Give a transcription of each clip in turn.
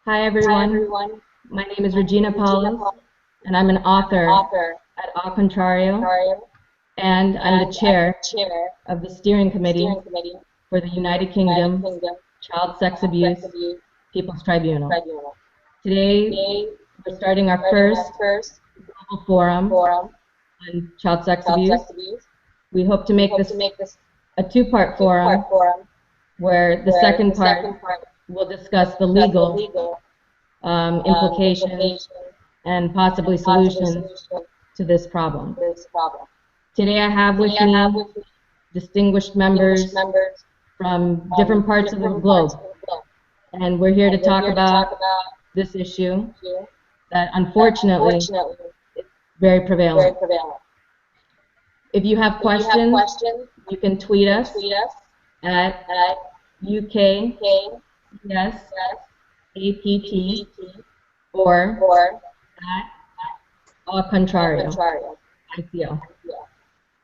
Hi Hi everyone, everyone, my name is my name is Regina Regina Paulus Paul. and I'm an I'm an author author at Au at Contrario Ontario, and I'm the and I'm the chair chair of the steering of the committee steering committee for the for United the United Kingdom Kingdom Child Sex Child Sex Abuse Abuse People's Tribunal. Tribunal. Today Today, we're starting our starting first our first global forum forum on child sex child abuse. sex abuse. We hope to We make hope to this make this a two-part a two-part forum forum where the where second the part second part will will discuss the discuss the legal legal implications implications and possibly and possible solutions solutions to this problem. to this problem. Today I have Today with I have me with me distinguished distinguished members members from from different parts of the different parts globe, of the globe, and we're here to and we're talk here to talk about about this issue issue that that unfortunately unfortunately is very is very prevalent. prevalent. If you have If you have questions, questions, you can tweet you can us tweet us at at UKCSAPT UKCSAPT or or at Au Contrario, Contrario. ICO. Yeah.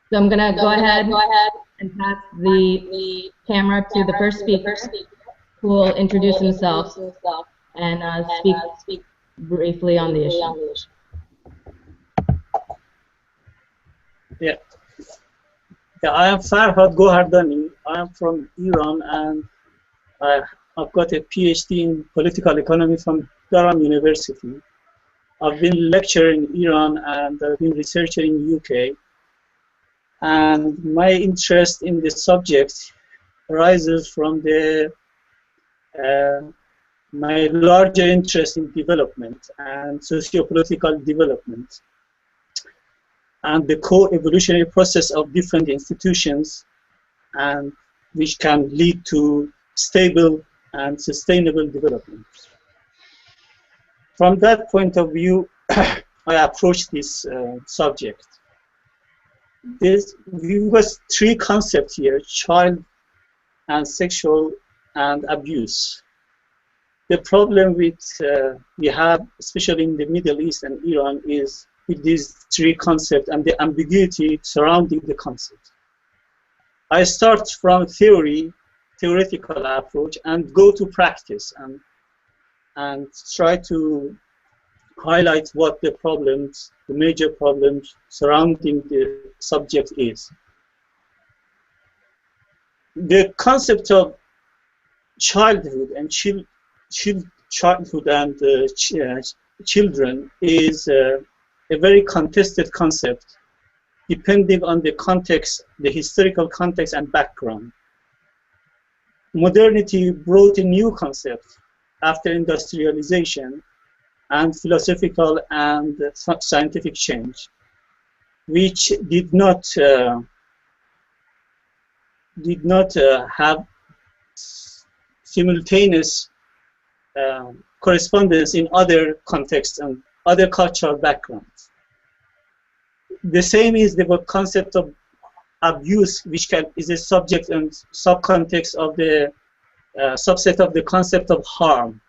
So I'm going to So go I'm gonna ahead go ahead and pass pass the the camera to the camera first to the first speaker, speaker who will who introduce will himself introduce himself and and speak speak briefly on the briefly issue. on the issue. Yeah, I am Farhad Gohardani. I am from Iran and I've got a PhD in political economy from Durham University. I've been lecturing in Iran and I've been researching in UK. And my interest in the subject arises from uh, my larger interest in development and socio-political development and the co-evolutionary process of different institutions and which can lead to stable and sustainable development. From that point of view, I approach this subject. We've got three concepts here: child and sexual and abuse. The problem with we have, especially in the Middle East and Iran, is with these three concepts and the ambiguity surrounding the concept. I start from theoretical approach, and go to practice and try to highlight what the major problems surrounding the subject is. The concept of childhood and childhood and children is a very contested concept, depending on the context, the historical context and background. Modernity brought a new concept after industrialization and philosophical and scientific change, which did not have simultaneous correspondence in other contexts and other cultural backgrounds. The same is the concept of abuse, which is a subject and subcontext of the subset of the concept of harm,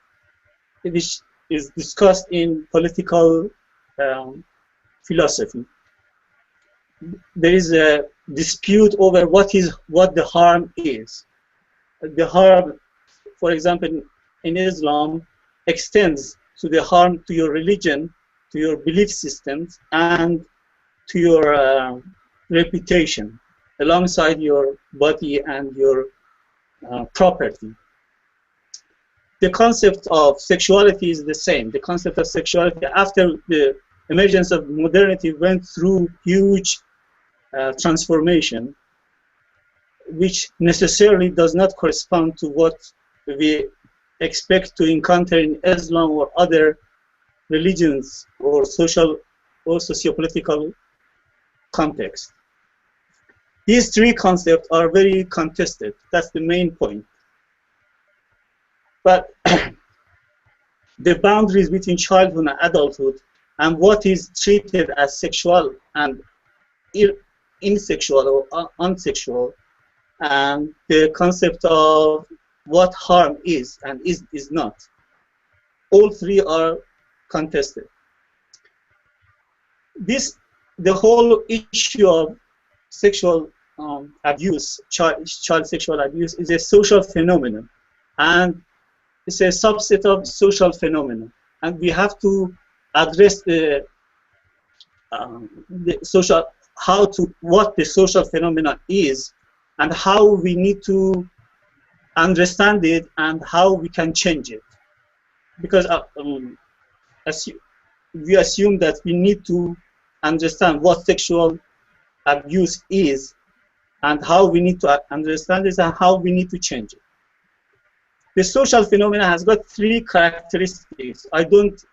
which is discussed in political philosophy. There is a dispute over what the harm is. The harm, for example, in Islam, extends to the harm to your religion, to your belief systems, and to your reputation, alongside your body and your property. The concept of sexuality is the same. The concept of sexuality, after the emergence of modernity, went through huge transformation, which necessarily does not correspond to what we expect to encounter in Islam or other religions or social or socio-political context. These three concepts are very contested. That's the main point. But the boundaries between childhood and adulthood and what is treated as sexual and insexual or unsexual, and the concept of what harm is and is not, all three are contested. The whole issue of sexual abuse, child sexual abuse, is a social phenomenon, and is a subset of social phenomena, and we have to address the social, what the social phenomena is, and how we need to understand it and how we can change it. Because we assume that we need to understand what sexual abuse is and how we need to understand it and how we need to change it. The social phenomena has got 3 characteristics. I don't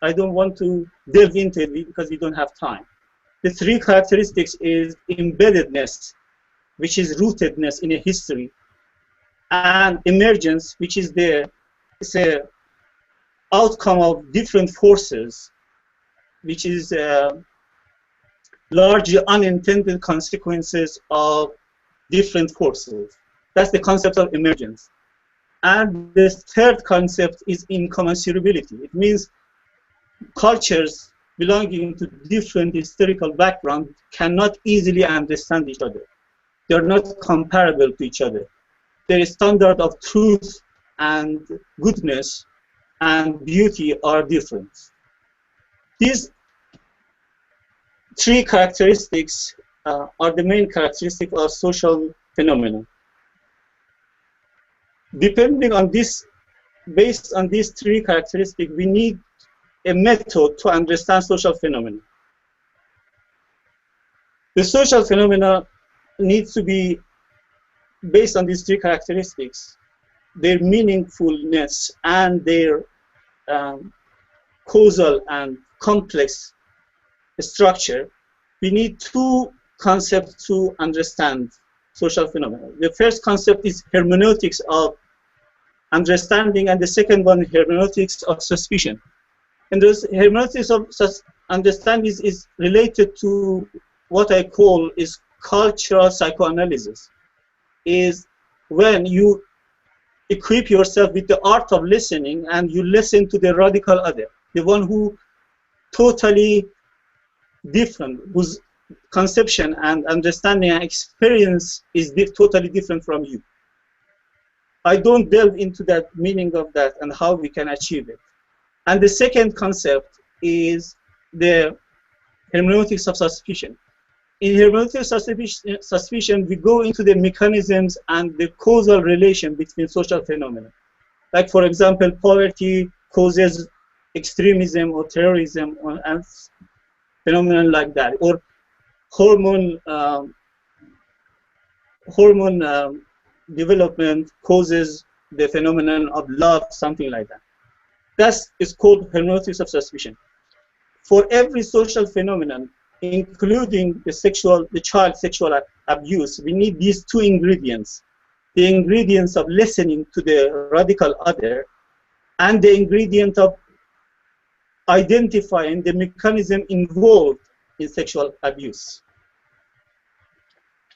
want to delve into it because we don't have time. The 3 characteristics is embeddedness, which is rootedness in a history, and emergence, which is it's a outcome of different forces, which is largely unintended consequences of different forces. That's the concept of emergence. And the third concept is incommensurability. It means cultures belonging to different historical backgrounds cannot easily understand each other. They're not comparable to each other. Their standard of truth and goodness and beauty are different. These 3 characteristics are the main characteristics of social phenomena. Depending on this, based on these 3 characteristics, we need a method to understand social phenomena. The social phenomena needs to be based on these 3 characteristics, their meaningfulness and their causal and complex structure. We need 2 concepts to understand social phenomena. The first concept is hermeneutics of understanding, and the second one, hermeneutics of suspicion. And this hermeneutics of understanding is related to what I call is cultural psychoanalysis. Is when you equip yourself with the art of listening and you listen to the radical other, the one who totally different, whose conception and understanding and experience is totally different from you. I don't delve into that meaning of that and how we can achieve it. And the second concept is the hermeneutics of suspicion. In hermeneutics of suspicion, we go into the mechanisms and the causal relation between social phenomena. Like, for example, poverty causes extremism or terrorism and phenomena like that, or hormone development causes the phenomenon of love, something like that. That is called hermeneutics of suspicion. For every social phenomenon, including the child sexual abuse, we need these 2 ingredients: the ingredients of listening to the radical other and the ingredient of identifying the mechanism involved in sexual abuse.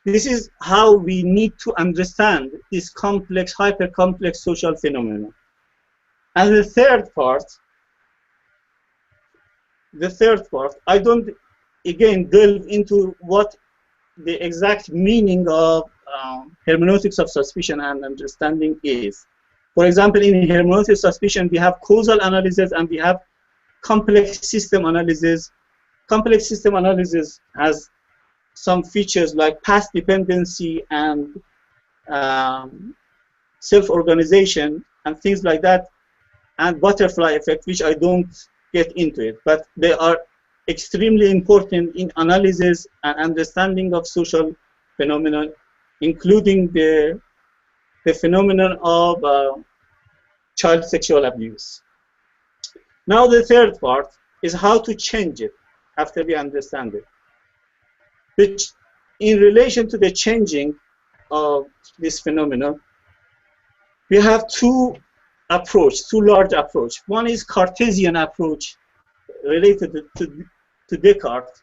This is how we need to understand this complex, hyper-complex social phenomena. And the third part, I don't, again, delve into what the exact meaning of hermeneutics of suspicion and understanding is. For example, in hermeneutics of suspicion, we have causal analysis and we have complex system analysis. Complex system analysis has some features like past dependency and self-organization and things like that, and butterfly effect, which I don't get into it, but they are extremely important in analysis and understanding of social phenomena, including the phenomenon of child sexual abuse. Now the third part is how to change it after we understand it. In relation to the changing of this phenomenon, we have 2 large approaches. One is Cartesian approach related to Descartes.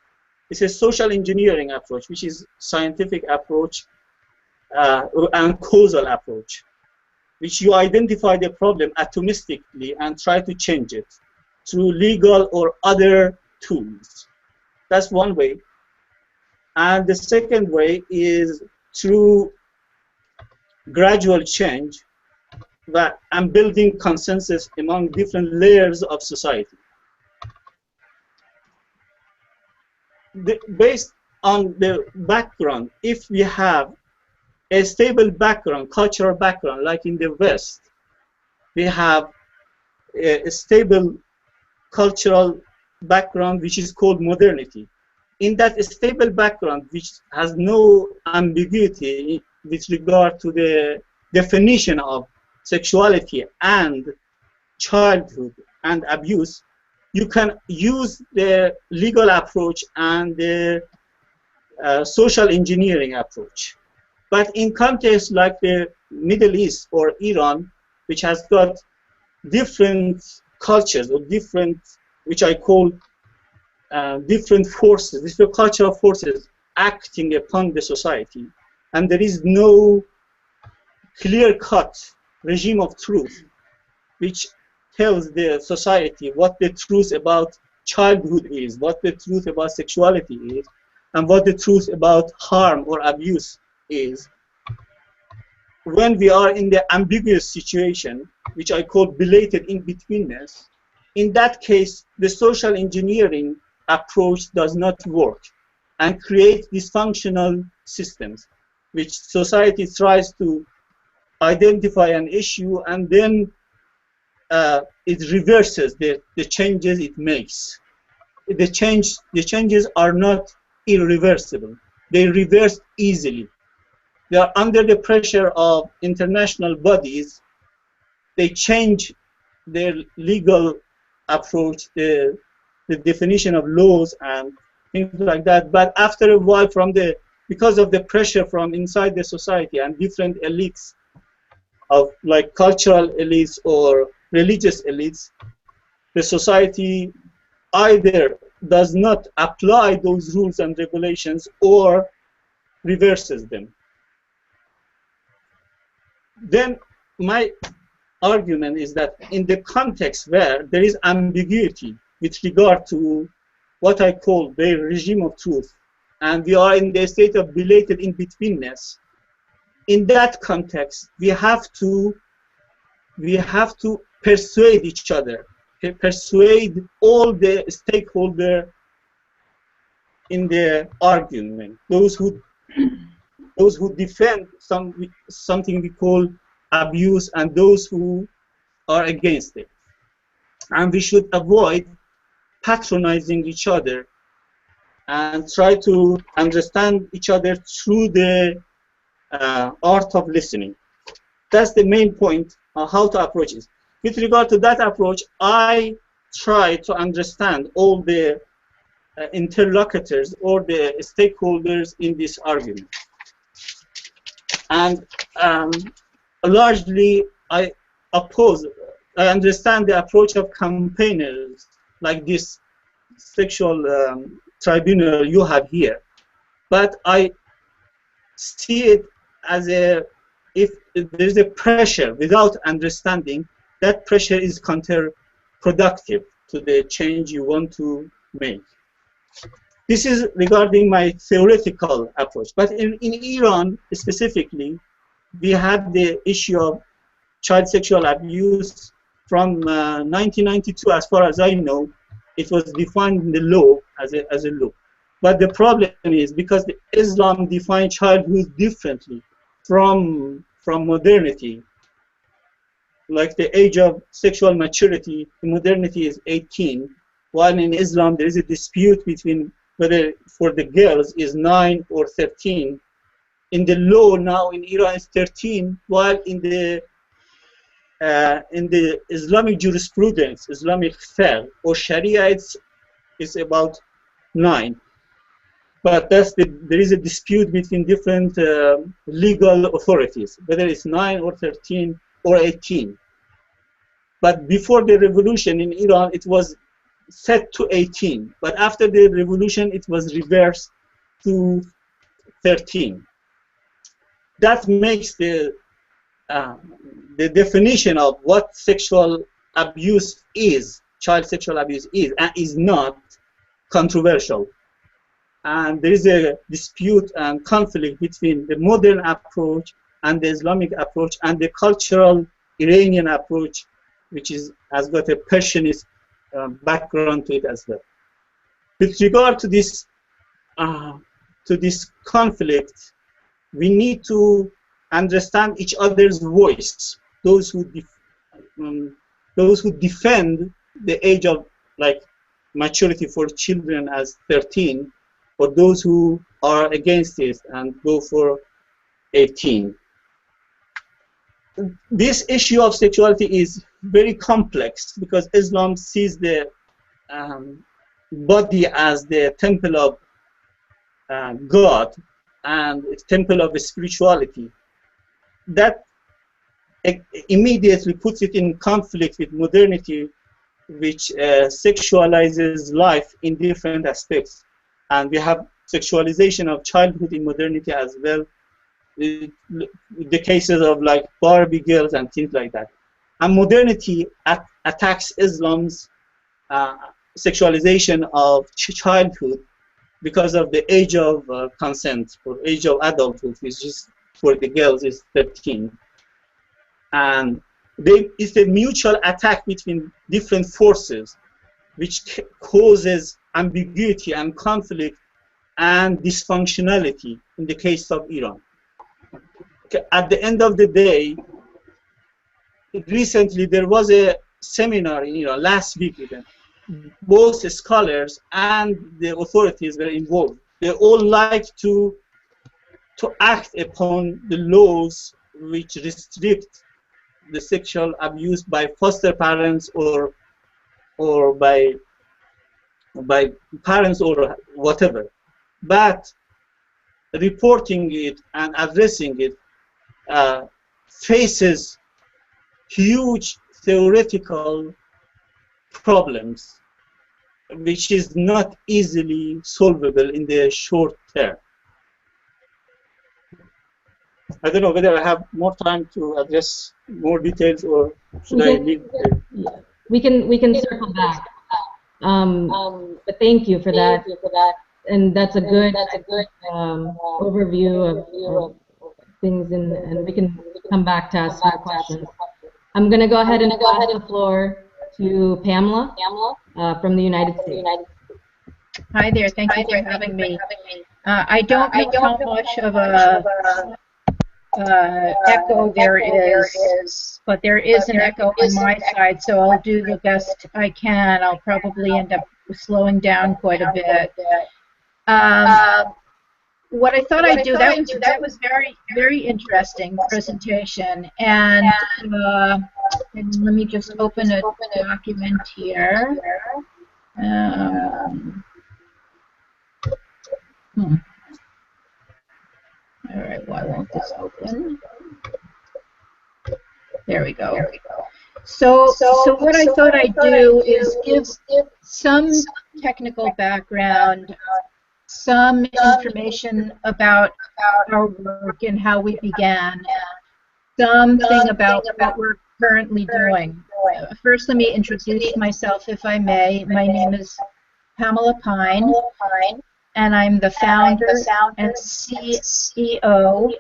It's a social engineering approach, which is scientific approach and causal approach, which you identify the problem atomistically and try to change it through legal or other tools. That's one way. And the second way is through gradual change, and building consensus among different layers of society. Based on the background, if we have a stable background, cultural background, like in the West, we have a stable cultural background which is called modernity. In that stable background, which has no ambiguity with regard to the definition of sexuality and childhood and abuse, you can use the legal approach and the social engineering approach. But in contexts like the Middle East or Iran, which has got different cultures or different, which I call different forces, different cultural forces acting upon the society, and there is no clear-cut regime of truth which tells the society what the truth about childhood is, what the truth about sexuality is, and what the truth about harm or abuse is. When we are in the ambiguous situation, which I call belated in-betweenness, in that case, the social engineering approach does not work and create dysfunctional systems, which society tries to identify an issue and then it reverses the changes it makes. The changes are not irreversible. They reverse easily. They are under the pressure of international bodies. They change their legal approach, the definition of laws and things like that. But after a while, because of the pressure from inside the society and different elites, of like cultural elites or religious elites, the society either does not apply those rules and regulations or reverses them. Then my argument is that in the context where there is ambiguity with regard to what I call the regime of truth, and we are in the state of belated in-betweenness, in that context, we have to persuade each other, persuade all the stakeholders in the argument, those who defend something we call abuse and those who are against it. And we should avoid patronizing each other and try to understand each other through the art of listening. That's the main point of how to approach it. With regard to that approach, I try to understand all the interlocutors or the stakeholders in this argument. And largely, I understand the approach of campaigners like this sexual tribunal you have here. But I see it as if there's a pressure without understanding, that pressure is counterproductive to the change you want to make. This is regarding my theoretical approach. But in Iran specifically, we had the issue of child sexual abuse from 1992, as far as I know. It was defined in the law as a law. But the problem is because Islam defined childhood differently from modernity. Like the age of sexual maturity in modernity is 18, while in Islam there is a dispute between whether for the girls is 9 or 13. In the law now in Iran it's 13, while in the Islamic jurisprudence, Islamic fiqh or Sharia, it's about 9. But there is a dispute between different legal authorities, whether it's 9 or 13 or 18. But before the revolution in Iran, it was set to 18. But after the revolution, it was reversed to 13. That makes the definition of what sexual abuse is, child sexual abuse is, and is not controversial. And there is a dispute and conflict between the modern approach and the Islamic approach and the cultural Iranian approach, which has got a Persianist background to it as well. With regard to this conflict, we need to understand each other's voice. Those who defend the age of maturity for children as 13, or those who are against it and go for 18. This issue of sexuality is very complex because Islam sees the body as the temple of God and a temple of spirituality. That immediately puts it in conflict with modernity, which sexualizes life in different aspects. And we have sexualization of childhood in modernity as well, the cases of Barbie girls and things like that. And modernity attacks Islam's sexualization of childhood because of the age of consent, or age of adulthood, which is for the girls is 13. And it's a mutual attack between different forces, which causes ambiguity and conflict and dysfunctionality in the case of Iran. At the end of the day, recently there was a seminar in Iran, last week even. Both scholars and the authorities were involved. They all like to act upon the laws which restrict the sexual abuse by foster parents or by parents or whatever. But reporting it and addressing it faces huge theoretical problems, which is not easily solvable in the short term. I don't know whether I have more time to address more details, or should I leave it? Yeah. We can circle back. But thank you for that. And that's a good overview of things, and we can come back to ask more questions. I'm going to go ahead and pass the floor to Pamela from the United States. Hi there, thank you for having me. I don't know how much of a echo there is, but there is an echo on my side, so I'll do the best I can. I'll probably end up slowing down quite a bit. What I thought I'd do, that was very, very interesting presentation, and let me just open a document here. All right, why won't this open? There we go. So what I thought I'd do is give some technical background, some information about our work and how we began, something about what we're currently doing. First, let me introduce myself, if I may. My name is Pamela Pine, and I'm the founder and CEO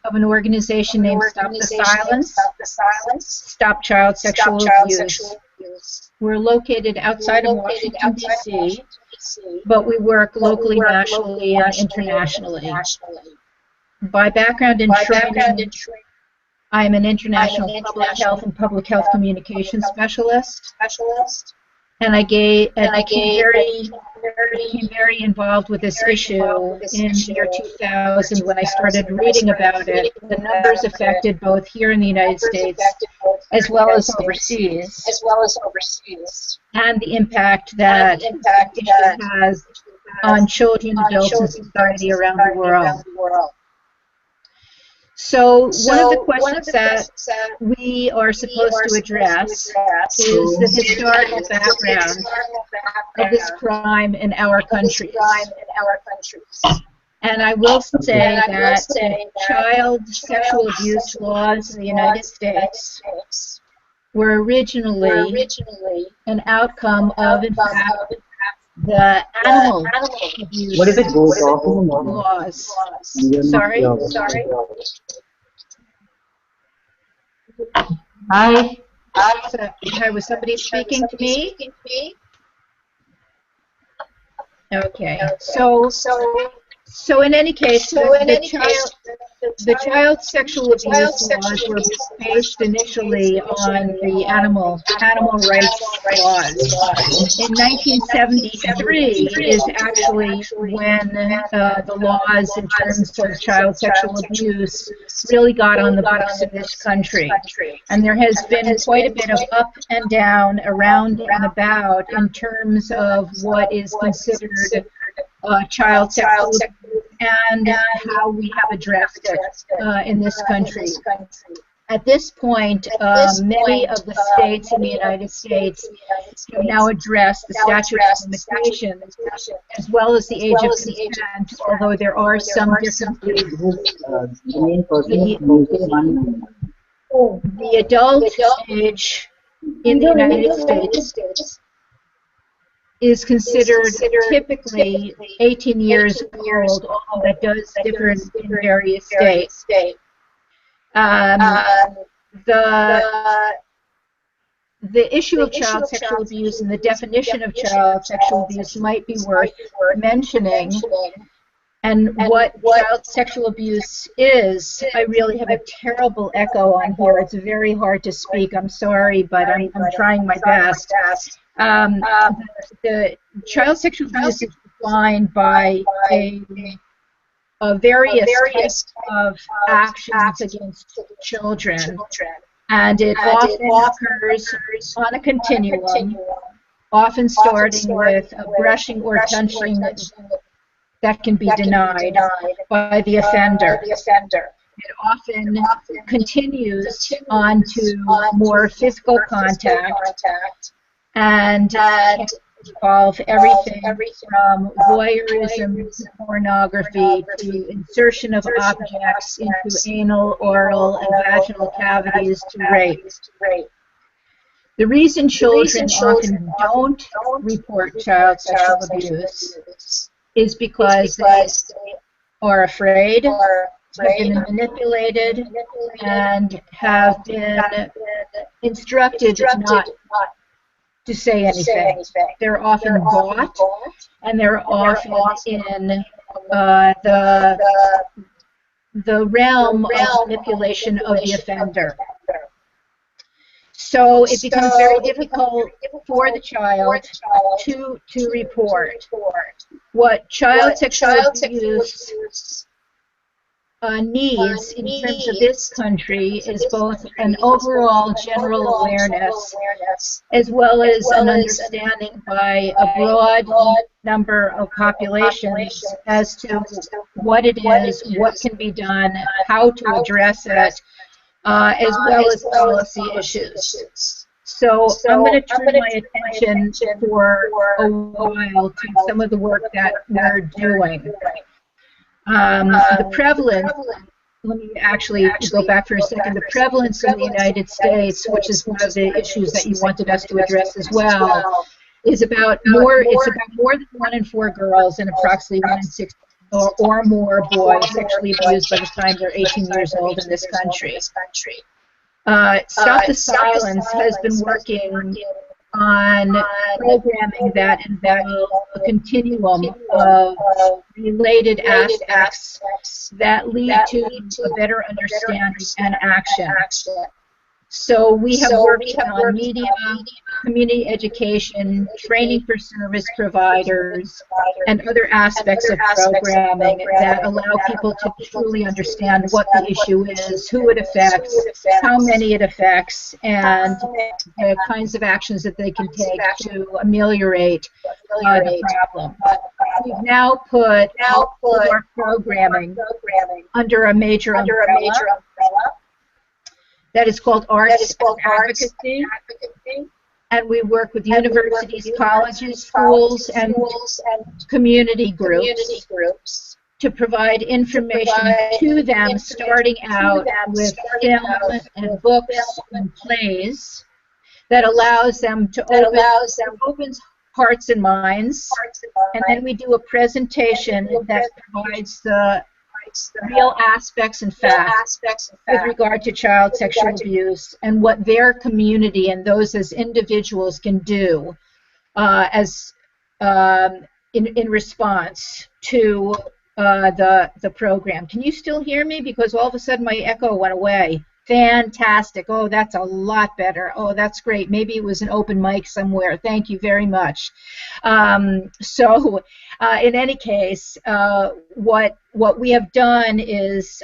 of an organization named Stop the Silence, Stop Child Sexual Abuse. We're located outside of Washington, D.C., but we work locally, nationally, and internationally. By background and training, I'm an international public health and public health communication specialist, and I became very involved with this issue in the year 2000 when I started reading about it. The numbers affected both here in the United States as well as overseas, and the impact that it has on children, adults, and society around the world. So one of the questions that we are supposed to address is the historical background of this crime in our countries. And I will say that child sexual abuse laws in the United States were originally an outcome of, in fact, the animal abuse laws. Sorry. Hi. Hi, was somebody speaking to me? Okay. So in any case, the child sexual abuse laws were based initially on the animal rights laws. In 1973 is actually when the laws in terms of child sexual abuse really got on the books in this country. And there has been quite a bit of up and down, around and about, in terms of what is considered child sexual abuse and how we have addressed it in this country. At this point, many of the states in the United States have now addressed the statute of limitations as well as the age of consent, although there are some differences. The adult age in the United States is considered typically 18 years old, although that does differ in various states. The issue of child sexual abuse and the definition of child sexual abuse might be worth mentioning. And what child sexual abuse is, I really have a terrible echo on here. It's very hard to speak. I'm sorry, but I'm trying my best. The child sexual abuse is defined by various types of actions against children, and it often occurs on a continuum, often starting with a brushing or touching that can be denied by the offender. It often continues on to more physical contact and can involve everything from voyeurism to pornography to insertion of objects into anal, oral, and vaginal cavities to rape. The reason children often don't report child sexual abuse is because they are afraid, have been manipulated, and have been instructed not to say anything. They're often bought, and they're often in the realm of manipulation of the offender. So it becomes very difficult for the child to report. What child sexual abuse needs in terms of this country is both an overall general awareness as well as an understanding by a broad number of populations as to what it is, what can be done, how to address it, as well as policy issues. So I'm going to turn my attention for a while to some of the work that we're doing. The prevalence, let me actually go back for a second. The prevalence in the United States, which is one of the issues that you wanted us to address as well, is about more than 1 in 4 girls and approximately 1 in 6 or more boys sexually abused by the time they're 18 years old in this country. Stop the Silence has been working on programming that involves a continuum of related aspects that lead to a better understanding and action. So we have worked on media, community education, training for service providers, and other aspects of programming that allow people to truly understand what the issue is, who it affects, how many it affects, and the kinds of actions that they can take to ameliorate the problem. We've now put all of our programming under a major umbrella that is called Arts and Advocacy, and we work with universities, colleges, schools, and community groups to provide information to them, starting out with film and books and plays that allows them to open hearts and minds, and then we do a presentation that provides the real aspects and facts with regard to child sexual abuse and what their community and those as individuals can do as in response to the program. Can you still hear me? Because all of a sudden my echo went away. Fantastic. Oh, that's a lot better. Oh, that's great. Maybe it was an open mic somewhere. Thank you very much. In any case, what we have done is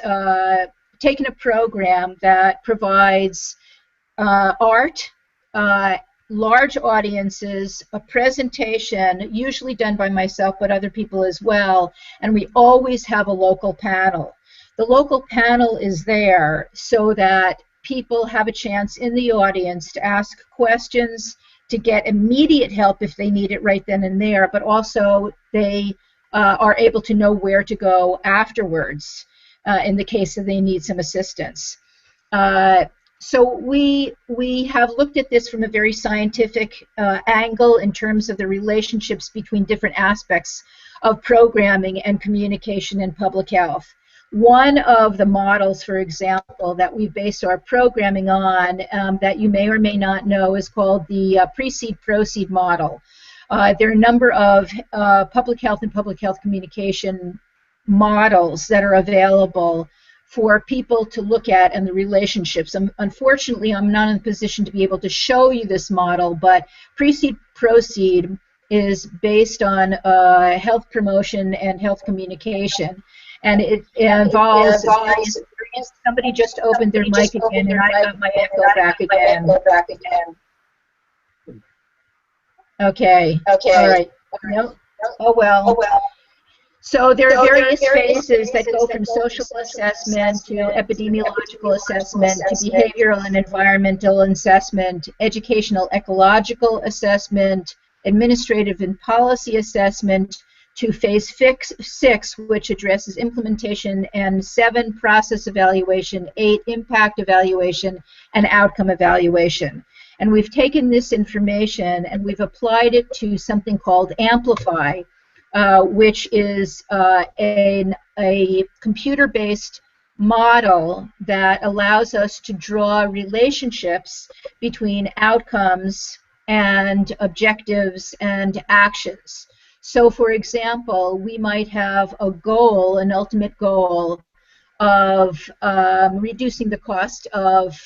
taken a program that provides art, large audiences, a presentation, usually done by myself, but other people as well, and we always have a local panel. The local panel is there so that people have a chance in the audience to ask questions, to get immediate help if they need it right then and there, but also they are able to know where to go afterwards in the case that they need some assistance. So we have looked at this from a very scientific angle in terms of the relationships between different aspects of programming and communication in public health. One of the models, for example, that we base our programming on that you may or may not know is called the Precede-Proceed model. There are a number of public health and public health communication models that are available for people to look at and the relationships. Unfortunately, I'm not in a position to be able to show you this model, but Precede-Proceed is based on health promotion and health communication. And it involves, somebody just opened their mic again, and I got my echo back again. Okay. All right. Nope. Oh well. So there are various phases that go from social assessment to epidemiological assessment to behavioral and environmental assessment, educational ecological assessment, administrative and policy assessment, to phase 6, which addresses implementation, and 7, process evaluation, 8, impact evaluation, and outcome evaluation. And we've taken this information and we've applied it to something called Amplify, which is a computer-based model that allows us to draw relationships between outcomes and objectives and actions. So, for example, we might have a goal, an ultimate goal, of reducing the cost of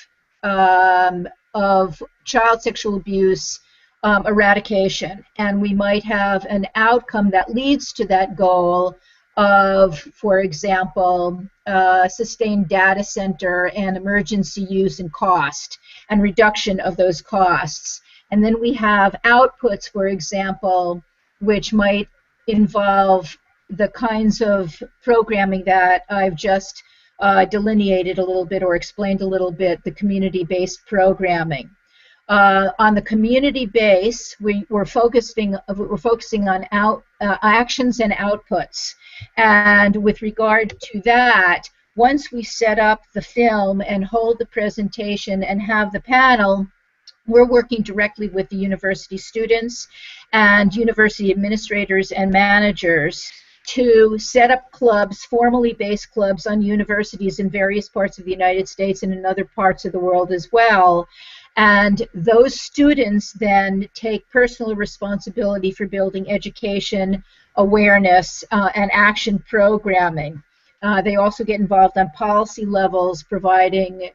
child sexual abuse eradication, and we might have an outcome that leads to that goal of, for example, sustained data center and emergency use and cost and reduction of those costs. And then we have outputs, for example, which might involve the kinds of programming that I've just delineated a little bit or explained a little bit, the community-based programming. On the community base, we're focusing on actions and outputs. And with regard to that, once we set up the film and hold the presentation and have the panel, we're working directly with the university students and university administrators and managers to set up clubs, formally based clubs on universities in various parts of the United States and in other parts of the world as well. And those students then take personal responsibility for building education, awareness, and action programming. They also get involved on policy levels, providing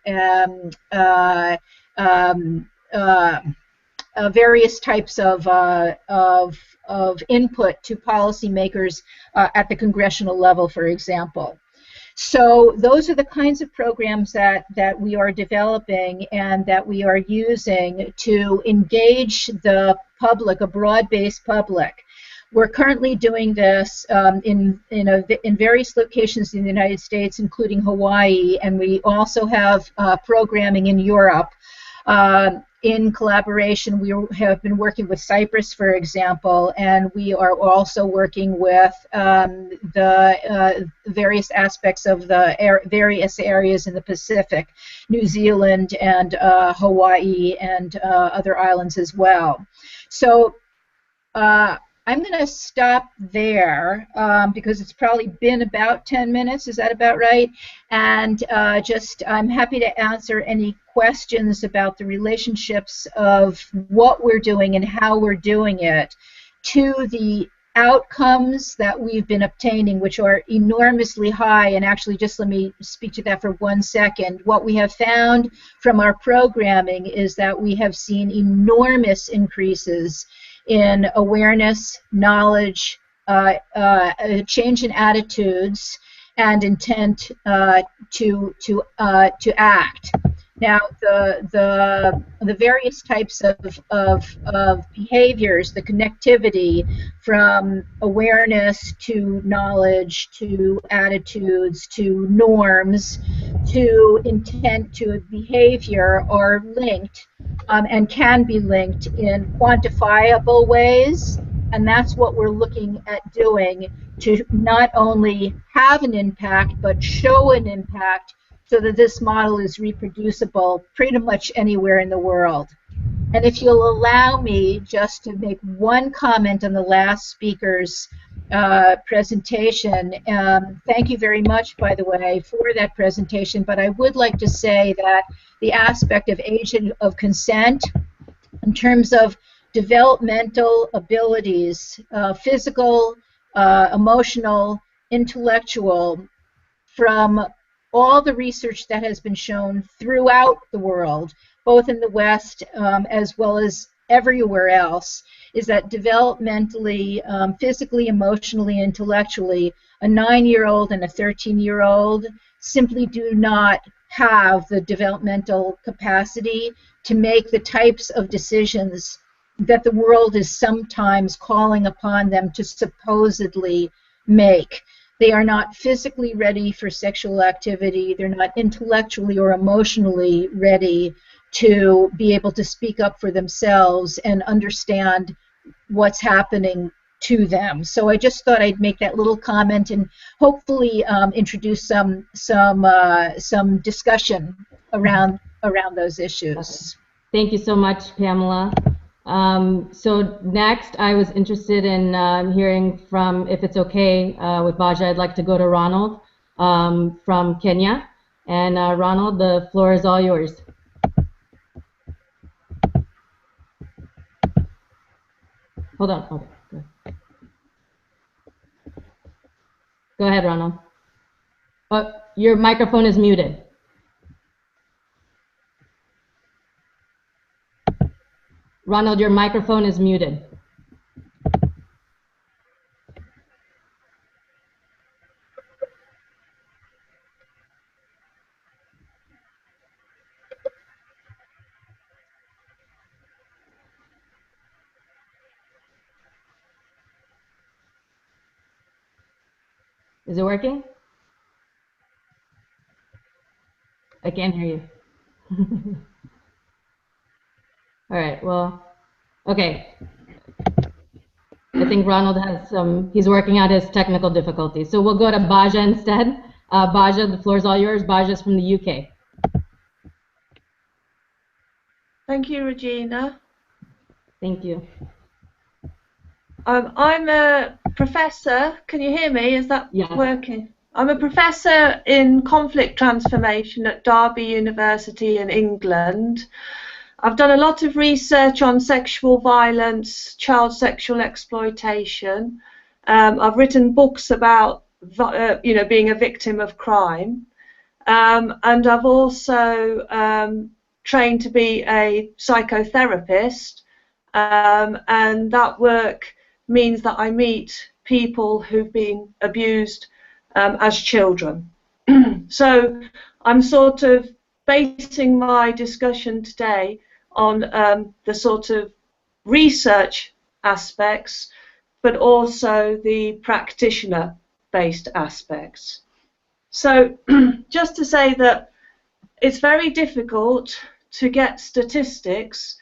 various types of input to policymakers at the congressional level, for example. So those are the kinds of programs that we are developing and that we are using to engage the public, a broad-based public. We're currently doing this in various locations in the United States, including Hawaii, and we also have programming in Europe. In collaboration, we have been working with Cyprus, for example, and we are also working with the various aspects of the various areas in the Pacific, New Zealand and Hawaii and other islands as well. So I'm going to stop there because it's probably been about 10 minutes. Is that about right? And I'm happy to answer any questions about the relationships of what we're doing and how we're doing it to the outcomes that we've been obtaining, which are enormously high. And actually, just let me speak to that for 1 second. What we have found from our programming is that we have seen enormous increases in awareness, knowledge, change in attitudes, and intent to act. Now, the various types of behaviors, the connectivity from awareness to knowledge to attitudes to norms to intent to behavior are linked and can be linked in quantifiable ways, and that's what we're looking at doing to not only have an impact but show an impact so that this model is reproducible pretty much anywhere in the world. And if you'll allow me just to make one comment on the last speaker's presentation, thank you very much, by the way, for that presentation, but I would like to say that the aspect of age of consent in terms of developmental abilities, physical, emotional, intellectual, from all the research that has been shown throughout the world, both in the West as well as everywhere else, is that developmentally, physically, emotionally, intellectually, a 9-year-old and a 13-year-old simply do not have the developmental capacity to make the types of decisions that the world is sometimes calling upon them to supposedly make. They are not physically ready for sexual activity. They're not intellectually or emotionally ready to be able to speak up for themselves and understand what's happening to them. So I just thought I'd make that little comment and hopefully introduce some discussion around those issues. Thank you so much, Pamela. So next, I was interested in hearing from, if it's okay with Baja, I'd like to go to Ronald from Kenya. And Ronald, the floor is all yours. Hold on. Okay. Go ahead, Ronald. Oh, your microphone is muted. Ronald, your microphone is muted. Is it working? I can't hear you. All right, well, okay. I think Ronald has he's working out his technical difficulties. So we'll go to Baja instead. Baja, the floor is all yours. Baja's from the UK. Thank you, Regina. Thank you. I'm a professor. Can you hear me? Is that Yes. working? I'm a professor in conflict transformation at Derby University in England. I've done a lot of research on sexual violence, child sexual exploitation. I've written books about being a victim of crime, and I've also trained to be a psychotherapist, and that work means that I meet people who've been abused as children. So I'm sort of basing my discussion today on the sort of research aspects, but also the practitioner-based aspects. So just to say that it's very difficult to get statistics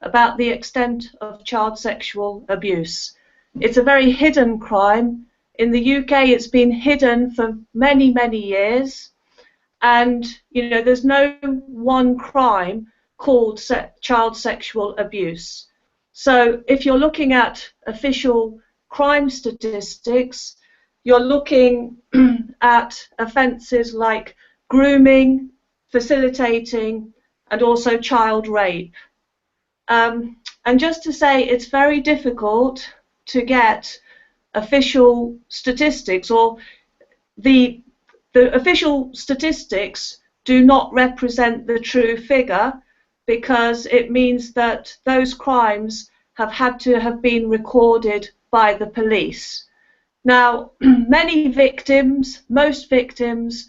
about the extent of child sexual abuse. It's a very hidden crime. In the UK, it's been hidden for many, many years. And, there's no one crime called child sexual abuse. So if you're looking at official crime statistics, you're looking at offences like grooming, facilitating, and also child rape. And just to say, it's very difficult to get official statistics, or the official statistics do not represent the true figure, because it means that those crimes have had to have been recorded by the police. Now, many victims, most victims,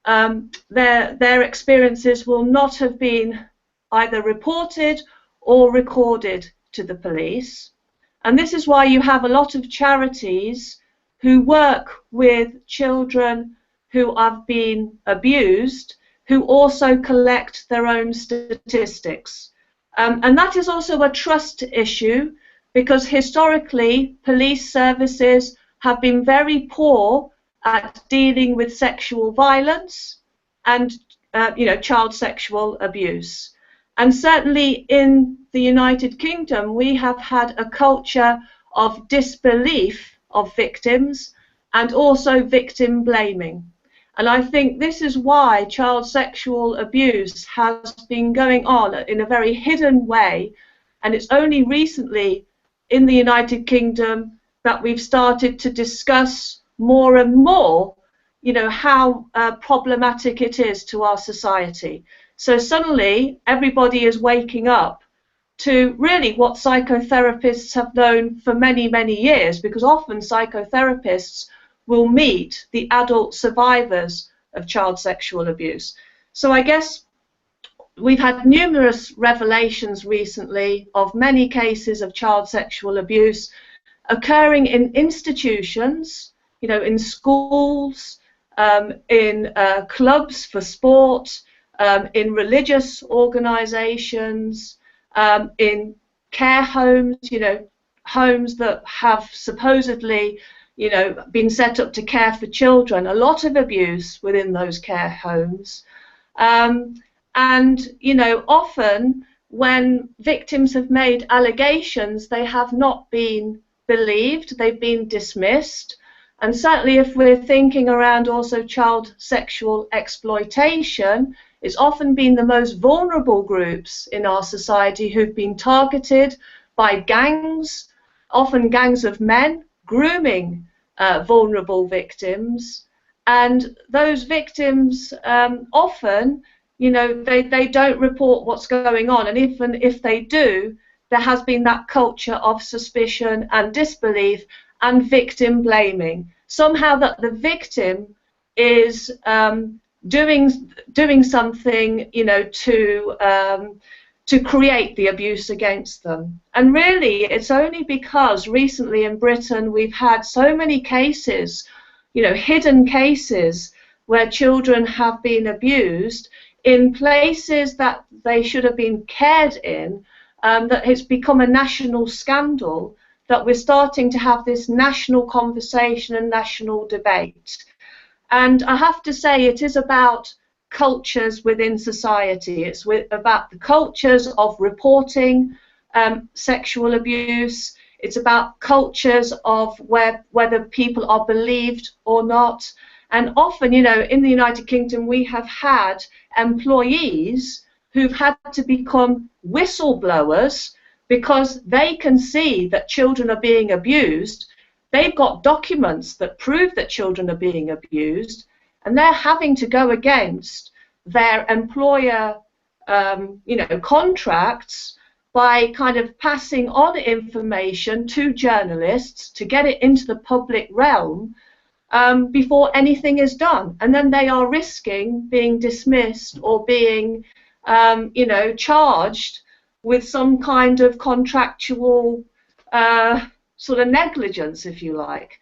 their experiences will not have been either reported or recorded to the police. And this is why you have a lot of charities who work with children who have been abused, who also collect their own statistics. And that is also a trust issue, because historically police services have been very poor at dealing with sexual violence and child sexual abuse. And certainly in the United Kingdom, we have had a culture of disbelief of victims and also victim blaming. And I think this is why child sexual abuse has been going on in a very hidden way. And it's only recently in the United Kingdom that we've started to discuss more and more, how problematic it is to our society. So suddenly everybody is waking up to really what psychotherapists have known for many, many years, because often psychotherapists will meet the adult survivors of child sexual abuse. So I guess we've had numerous revelations recently of many cases of child sexual abuse occurring in institutions, in schools, in clubs for sport, in religious organizations, in care homes, homes that have supposedly, been set up to care for children. A lot of abuse within those care homes. And, often when victims have made allegations, they have not been believed, they've been dismissed. And certainly if we're thinking around also child sexual exploitation, it's often been the most vulnerable groups in our society who've been targeted by gangs, often gangs of men, grooming vulnerable victims. And those victims often, they don't report what's going on. And even if they do, there has been that culture of suspicion and disbelief and victim blaming. Somehow that the victim is doing something, to create the abuse against them. And really, it's only because recently in Britain we've had so many cases, hidden cases where children have been abused in places that they should have been cared in, that it's become a national scandal, that we're starting to have this national conversation and national debate. And I have to say, it is about cultures within society. It's about the cultures of reporting sexual abuse. It's about cultures of whether people are believed or not. And often, in the United Kingdom, we have had employees who've had to become whistleblowers because they can see that children are being abused. They've got documents that prove that children are being abused, and they're having to go against their employer, contracts by kind of passing on information to journalists to get it into the public realm before anything is done. And then they are risking being dismissed or being, charged with some kind of contractual sort of negligence, if you like.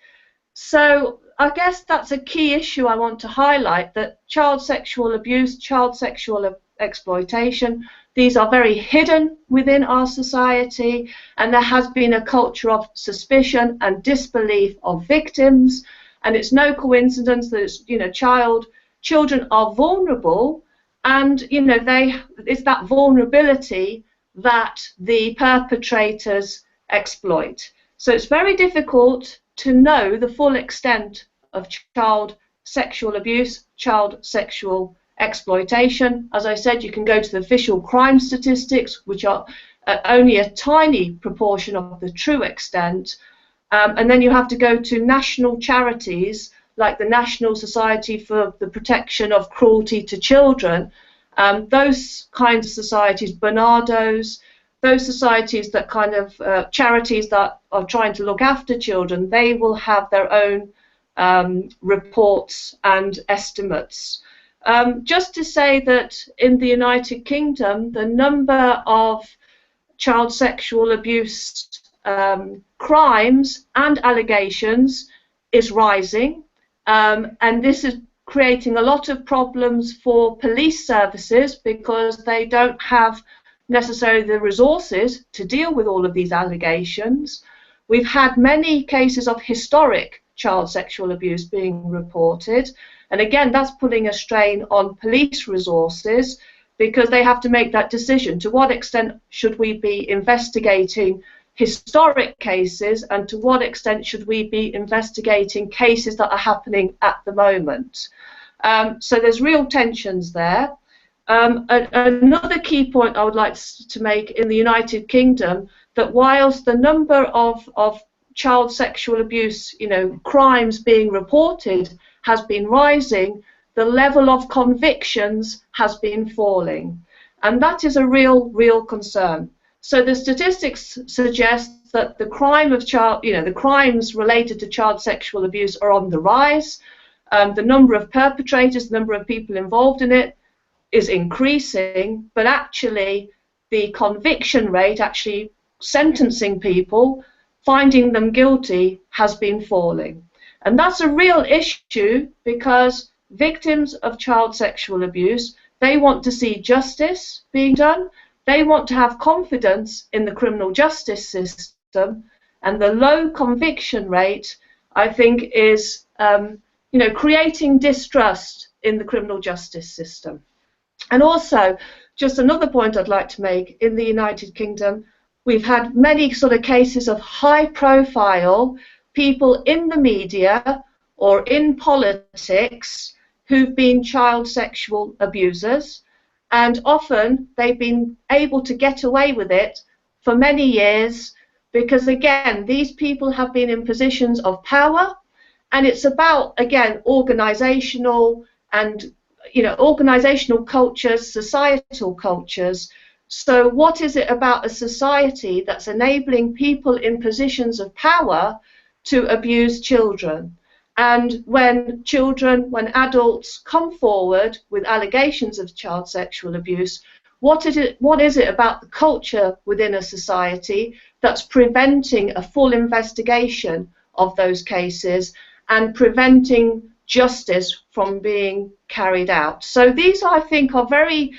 So I guess that's a key issue I want to highlight, that child sexual abuse, child sexual exploitation, these are very hidden within our society, and there has been a culture of suspicion and disbelief of victims, and it's no coincidence that it's, children are vulnerable, and it's that vulnerability that the perpetrators exploit. So it's very difficult to know the full extent of child sexual abuse, child sexual exploitation. As I said, you can go to the official crime statistics, which are only a tiny proportion of the true extent, and then you have to go to national charities like the National Society for the Protection of Cruelty to Children, those kinds of societies, Barnardo's, those societies that kind of charities that are trying to look after children, they will have their own reports and estimates. Just to say that in the United Kingdom, the number of child sexual abuse crimes and allegations is rising, and this is creating a lot of problems for police services because they don't have necessarily the resources to deal with all of these allegations. We've had many cases of historic child sexual abuse being reported, and again that's putting a strain on police resources because they have to make that decision. To what extent should we be investigating historic cases, and to what extent should we be investigating cases that are happening at the moment? So there's real tensions there. Another key point I would like to make in the United Kingdom, that whilst the number of child sexual abuse, crimes being reported has been rising, the level of convictions has been falling, and that is a real concern. So the statistics suggest that the the crimes related to child sexual abuse are on the rise. The number of perpetrators, the number of people involved in it, is increasing, but actually the conviction rate, actually sentencing people, finding them guilty, has been falling. And that's a real issue because victims of child sexual abuse, they want to see justice being done. They want to have confidence in the criminal justice system, and the low conviction rate, I think, is creating distrust in the criminal justice system. And also, just another point I'd like to make, in the United Kingdom, we've had many sort of cases of high-profile people in the media or in politics who've been child sexual abusers, and often they've been able to get away with it for many years because, again, these people have been in positions of power, and it's about, again, organizational and organizational cultures, societal cultures. So what is it about a society that's enabling people in positions of power to abuse children? And when adults come forward with allegations of child sexual abuse, what is it about the culture within a society that's preventing a full investigation of those cases and preventing justice from being carried out? So these, I think, are very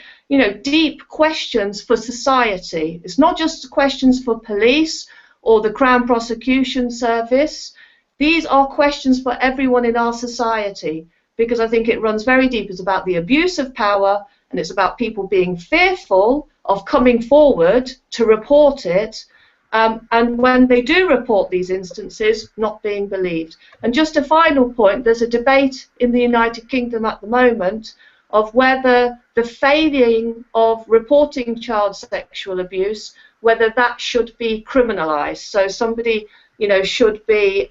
deep questions for society. It's not just questions for police or the Crown Prosecution Service. These are questions for everyone in our society, because I think it runs very deep. It's about the abuse of power, and it's about people being fearful of coming forward to report it, and when they do report these instances, not being believed. And just a final point, there's a debate in the United Kingdom at the moment of whether the failing of reporting child sexual abuse, whether that should be criminalised. So somebody should be,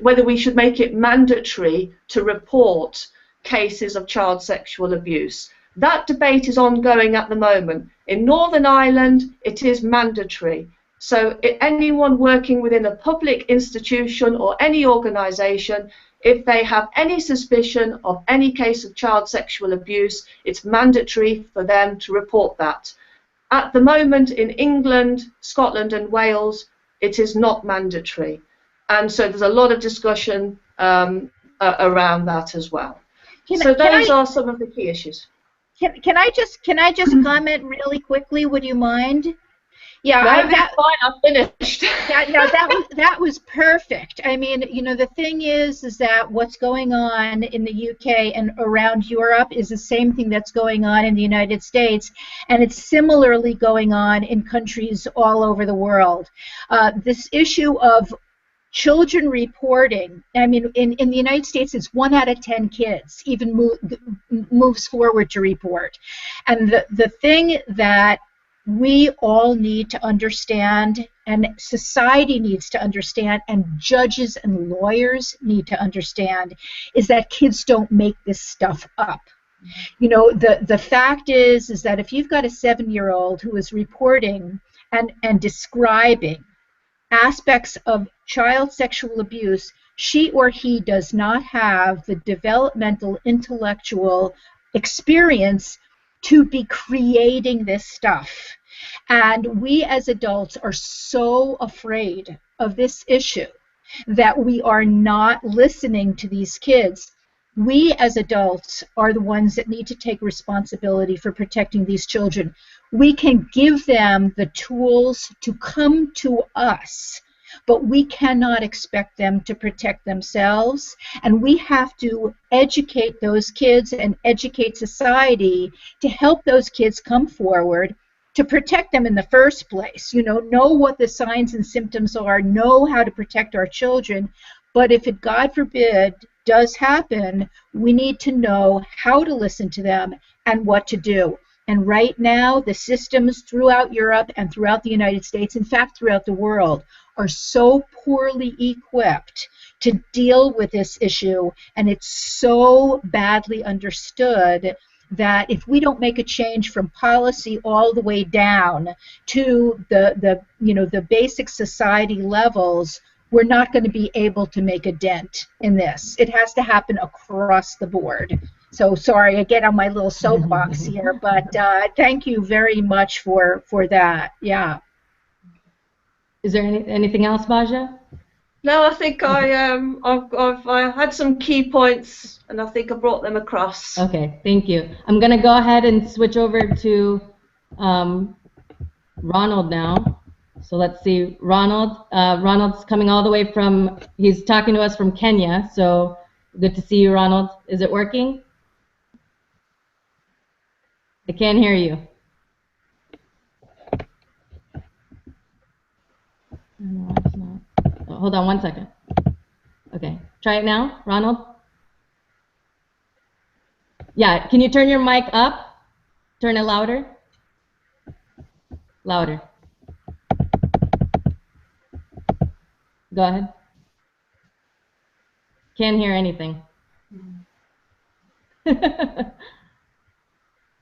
whether we should make it mandatory to report cases of child sexual abuse. That debate is ongoing at the moment. In Northern Ireland, it is mandatory. So anyone working within a public institution or any organisation, if they have any suspicion of any case of child sexual abuse, it's mandatory for them to report that. At the moment in England, Scotland and Wales, it is not mandatory, and so there's a lot of discussion around that as well. So those are some of the key issues. Can I just comment really quickly? Would you mind? Yeah, No, that's fine. I've finished. that was perfect. I mean, you know, the thing is that what's going on in the UK and around Europe is the same thing that's going on in the United States, and it's similarly going on in countries all over the world. This issue of children reporting, I mean, in the United States, it's 1 out of 10 kids even moves forward to report. And the thing that we all need to understand, and society needs to understand, and judges and lawyers need to understand, is that kids don't make this stuff up. You know, the fact is that if you've got a 7-year-old who is reporting and describing aspects of child sexual abuse, she or he does not have the developmental intellectual experience to be creating this stuff. And we as adults are so afraid of this issue that we are not listening to these kids. We as adults are the ones that need to take responsibility for protecting these children. We can give them the tools to come to us, but we cannot expect them to protect themselves. And we have to educate those kids and educate society to help those kids come forward to protect them in the first place. You know what the signs and symptoms are, know how to protect our children. But if it, God forbid, does happen, we need to know how to listen to them and what to do. And right now, the systems throughout Europe and throughout the United States, in fact, throughout the world, are so poorly equipped to deal with this issue, and it's so badly understood that if we don't make a change from policy all the way down to the basic society levels, we're not going to be able to make a dent in this. It has to happen across the board. So sorry, I get on my little soapbox here, but thank you very much for that. Yeah. Is there anything else, Baja? No, I think I had some key points, and I think I brought them across. Okay, thank you. I'm going to go ahead and switch over to Ronald now. So let's see, Ronald. Ronald's coming all the way from, he's talking to us from Kenya. So good to see you, Ronald. Is it working? I can't hear you. No, it's not. Oh, hold on 1 second. Okay, try it now, Ronald. Yeah, can you turn your mic up? Turn it louder. Louder. Go ahead. Can't hear anything.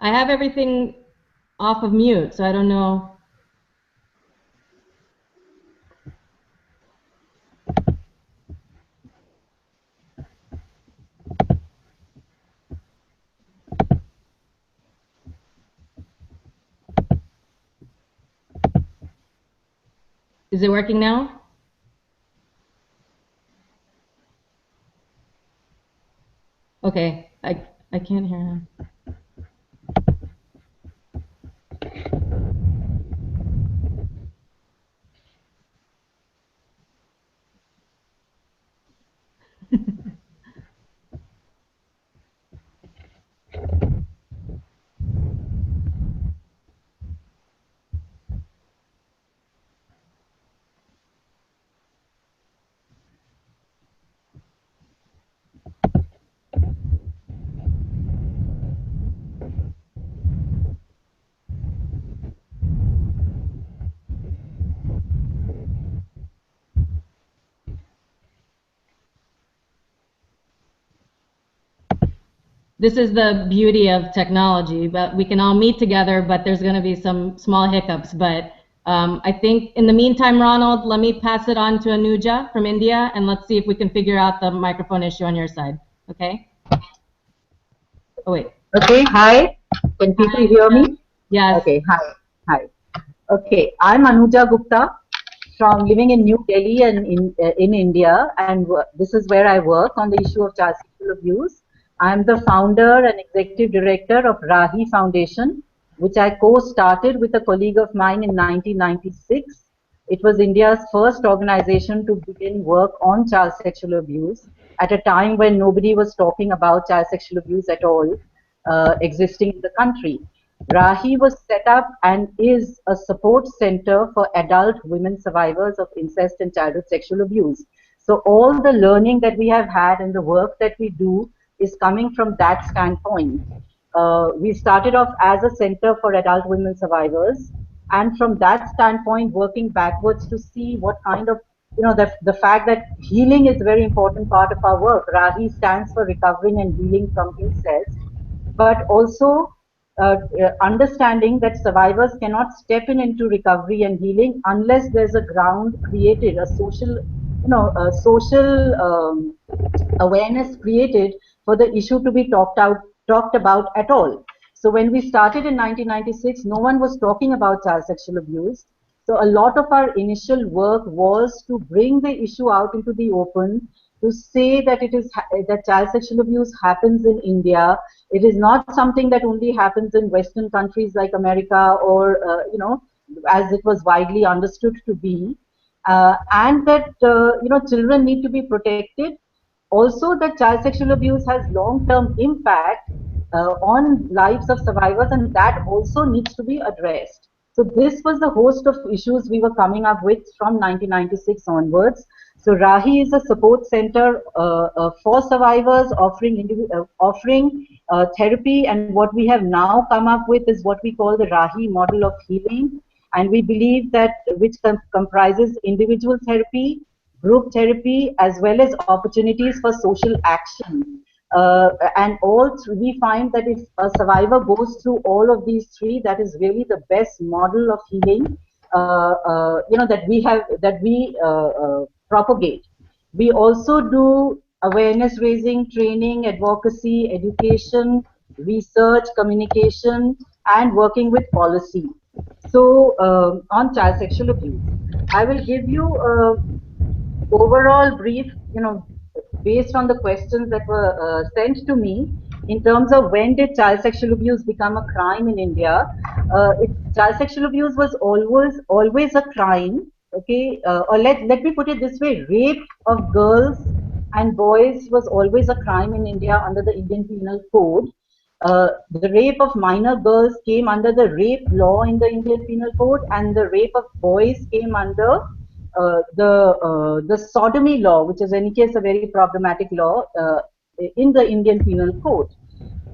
I have everything off of mute, so I don't know. Is it working now? Okay, I can't hear him. This is the beauty of technology, but we can all meet together, but there's going to be some small hiccups. But I think in the meantime, Ronald, let me pass it on to Anuja from India, and let's see if we can figure out the microphone issue on your side. Okay? Oh, wait. Okay, hi. Can people hear me? Yes. Okay, hi. Okay, I'm Anuja Gupta from living in New Delhi and in India, and this is where I work on the issue of child sexual abuse. I'm the founder and executive director of Rahi Foundation, which I co-started with a colleague of mine in 1996. It was India's first organization to begin work on child sexual abuse at a time when nobody was talking about child sexual abuse at all existing in the country. Rahi was set up and is a support center for adult women survivors of incest and childhood sexual abuse. So all the learning that we have had and the work that we do is coming from that standpoint. We started off as a center for adult women survivors, and from that standpoint, working backwards to see what kind of, the fact that healing is a very important part of our work. Rahi stands for recovering and healing from incest, but also understanding that survivors cannot step into recovery and healing unless there's a ground created, a social, a social awareness created for the issue to be talked about at all. So when we started in 1996, no one was talking about child sexual abuse. So a lot of our initial work was to bring the issue out into the open, to say that that child sexual abuse happens in India. It is not something that only happens in Western countries like America or as it was widely understood to be, and that children need to be protected. Also, that child sexual abuse has long-term impact on lives of survivors, and that also needs to be addressed. So this was the host of issues we were coming up with from 1996 onwards. So Rahi is a support center for survivors, offering therapy, and what we have now come up with is what we call the Rahi model of healing, and we believe that which comprises individual therapy, group therapy, as well as opportunities for social action. And we find that if a survivor goes through all of these three, that is really the best model of healing that we propagate. We also do awareness raising, training, advocacy, education, research, communication, and working with policy. So on child sexual abuse, I will give you a overall brief, based on the questions that were sent to me, in terms of when did child sexual abuse become a crime in India. Child sexual abuse was always a crime, okay? Or let me put it this way: rape of girls and boys was always a crime in India under the Indian Penal Code. The rape of minor girls came under the rape law in the Indian Penal Code, and the rape of boys came under the sodomy law, which is in any case a very problematic law in the Indian Penal Code.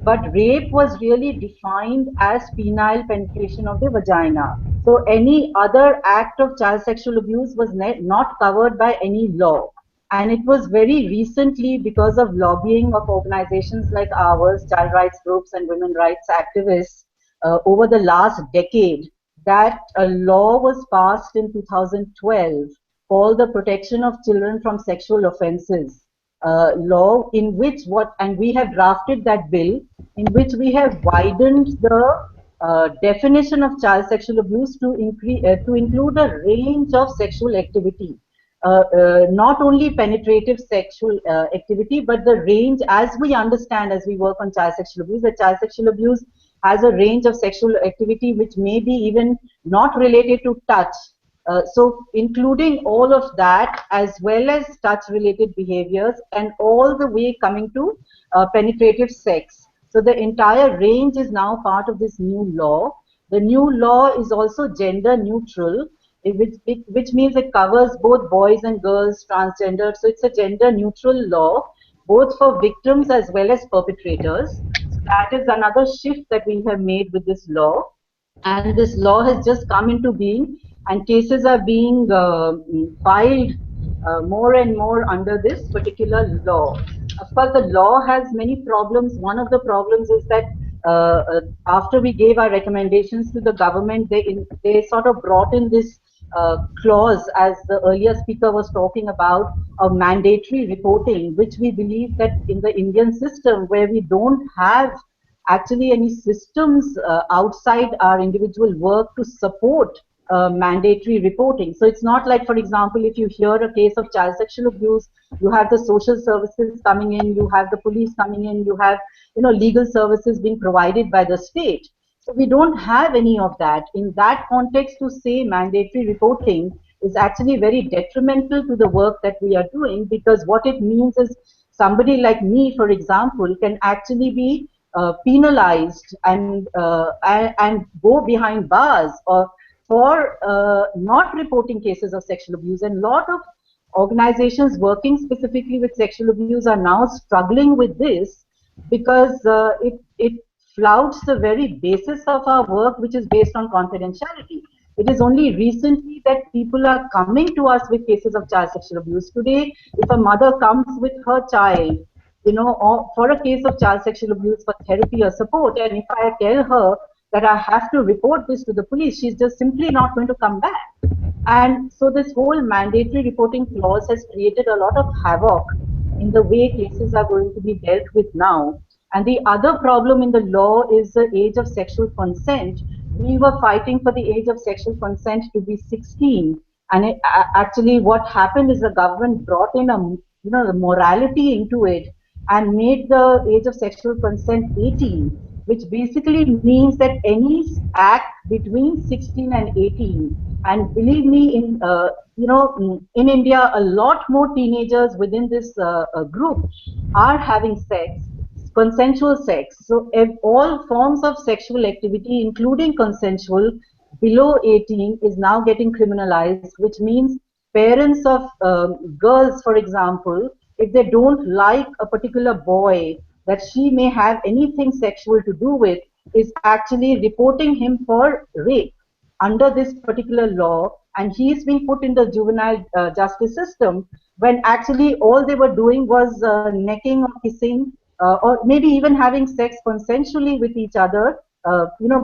But rape was really defined as penile penetration of the vagina. So any other act of child sexual abuse was not covered by any law. And it was very recently, because of lobbying of organizations like ours, child rights groups and women rights activists, over the last decade, that a law was passed in 2012 called the Protection of Children from Sexual Offences law, in which and we have drafted that bill, in which we have widened the definition of child sexual abuse to include a range of sexual activity. Not only penetrative sexual activity, but the range, as we understand as we work on child sexual abuse, that child sexual abuse has a range of sexual activity which may be even not related to touch. So including all of that, as well as touch-related behaviors, and all the way coming to penetrative sex. So the entire range is now part of this new law. The new law is also gender neutral, which means it covers both boys and girls, transgender. So it's a gender neutral law, both for victims as well as perpetrators. So that is another shift that we have made with this law. And this law has just come into being, and cases are being filed more and more under this particular law. Of course, the law has many problems. One of the problems is that after we gave our recommendations to the government, they sort of brought in this clause, as the earlier speaker was talking about, of mandatory reporting, which we believe that in the Indian system, where we don't have actually any systems outside our individual work to support mandatory reporting. So it's not like, for example, if you hear a case of child sexual abuse, you have the social services coming in, you have the police coming in, you have legal services being provided by the state. So we don't have any of that. In that context, to say mandatory reporting is actually very detrimental to the work that we are doing, because what it means is somebody like me, for example, can actually be penalized and go behind bars or for not reporting cases of sexual abuse. And a lot of organizations working specifically with sexual abuse are now struggling with this, because it flouts the very basis of our work, which is based on confidentiality. It is only recently that people are coming to us with cases of child sexual abuse. Today, if a mother comes with her child, or for a case of child sexual abuse for therapy or support, and if I tell her that I have to report this to the police, she's just simply not going to come back. And so this whole mandatory reporting clause has created a lot of havoc in the way cases are going to be dealt with now. And the other problem in the law is the age of sexual consent. We were fighting for the age of sexual consent to be 16. And actually what happened is the government brought in the morality into it and made the age of sexual consent 18, which basically means that any act between 16 and 18, and believe me, in India, a lot more teenagers within this group are having sex, consensual sex. So all forms of sexual activity, including consensual, below 18 is now getting criminalized, which means parents of girls, for example, if they don't like a particular boy that she may have anything sexual to do with, is actually reporting him for rape under this particular law, and he is being put in the juvenile justice system, when actually all they were doing was necking or kissing, or maybe even having sex consensually with each other,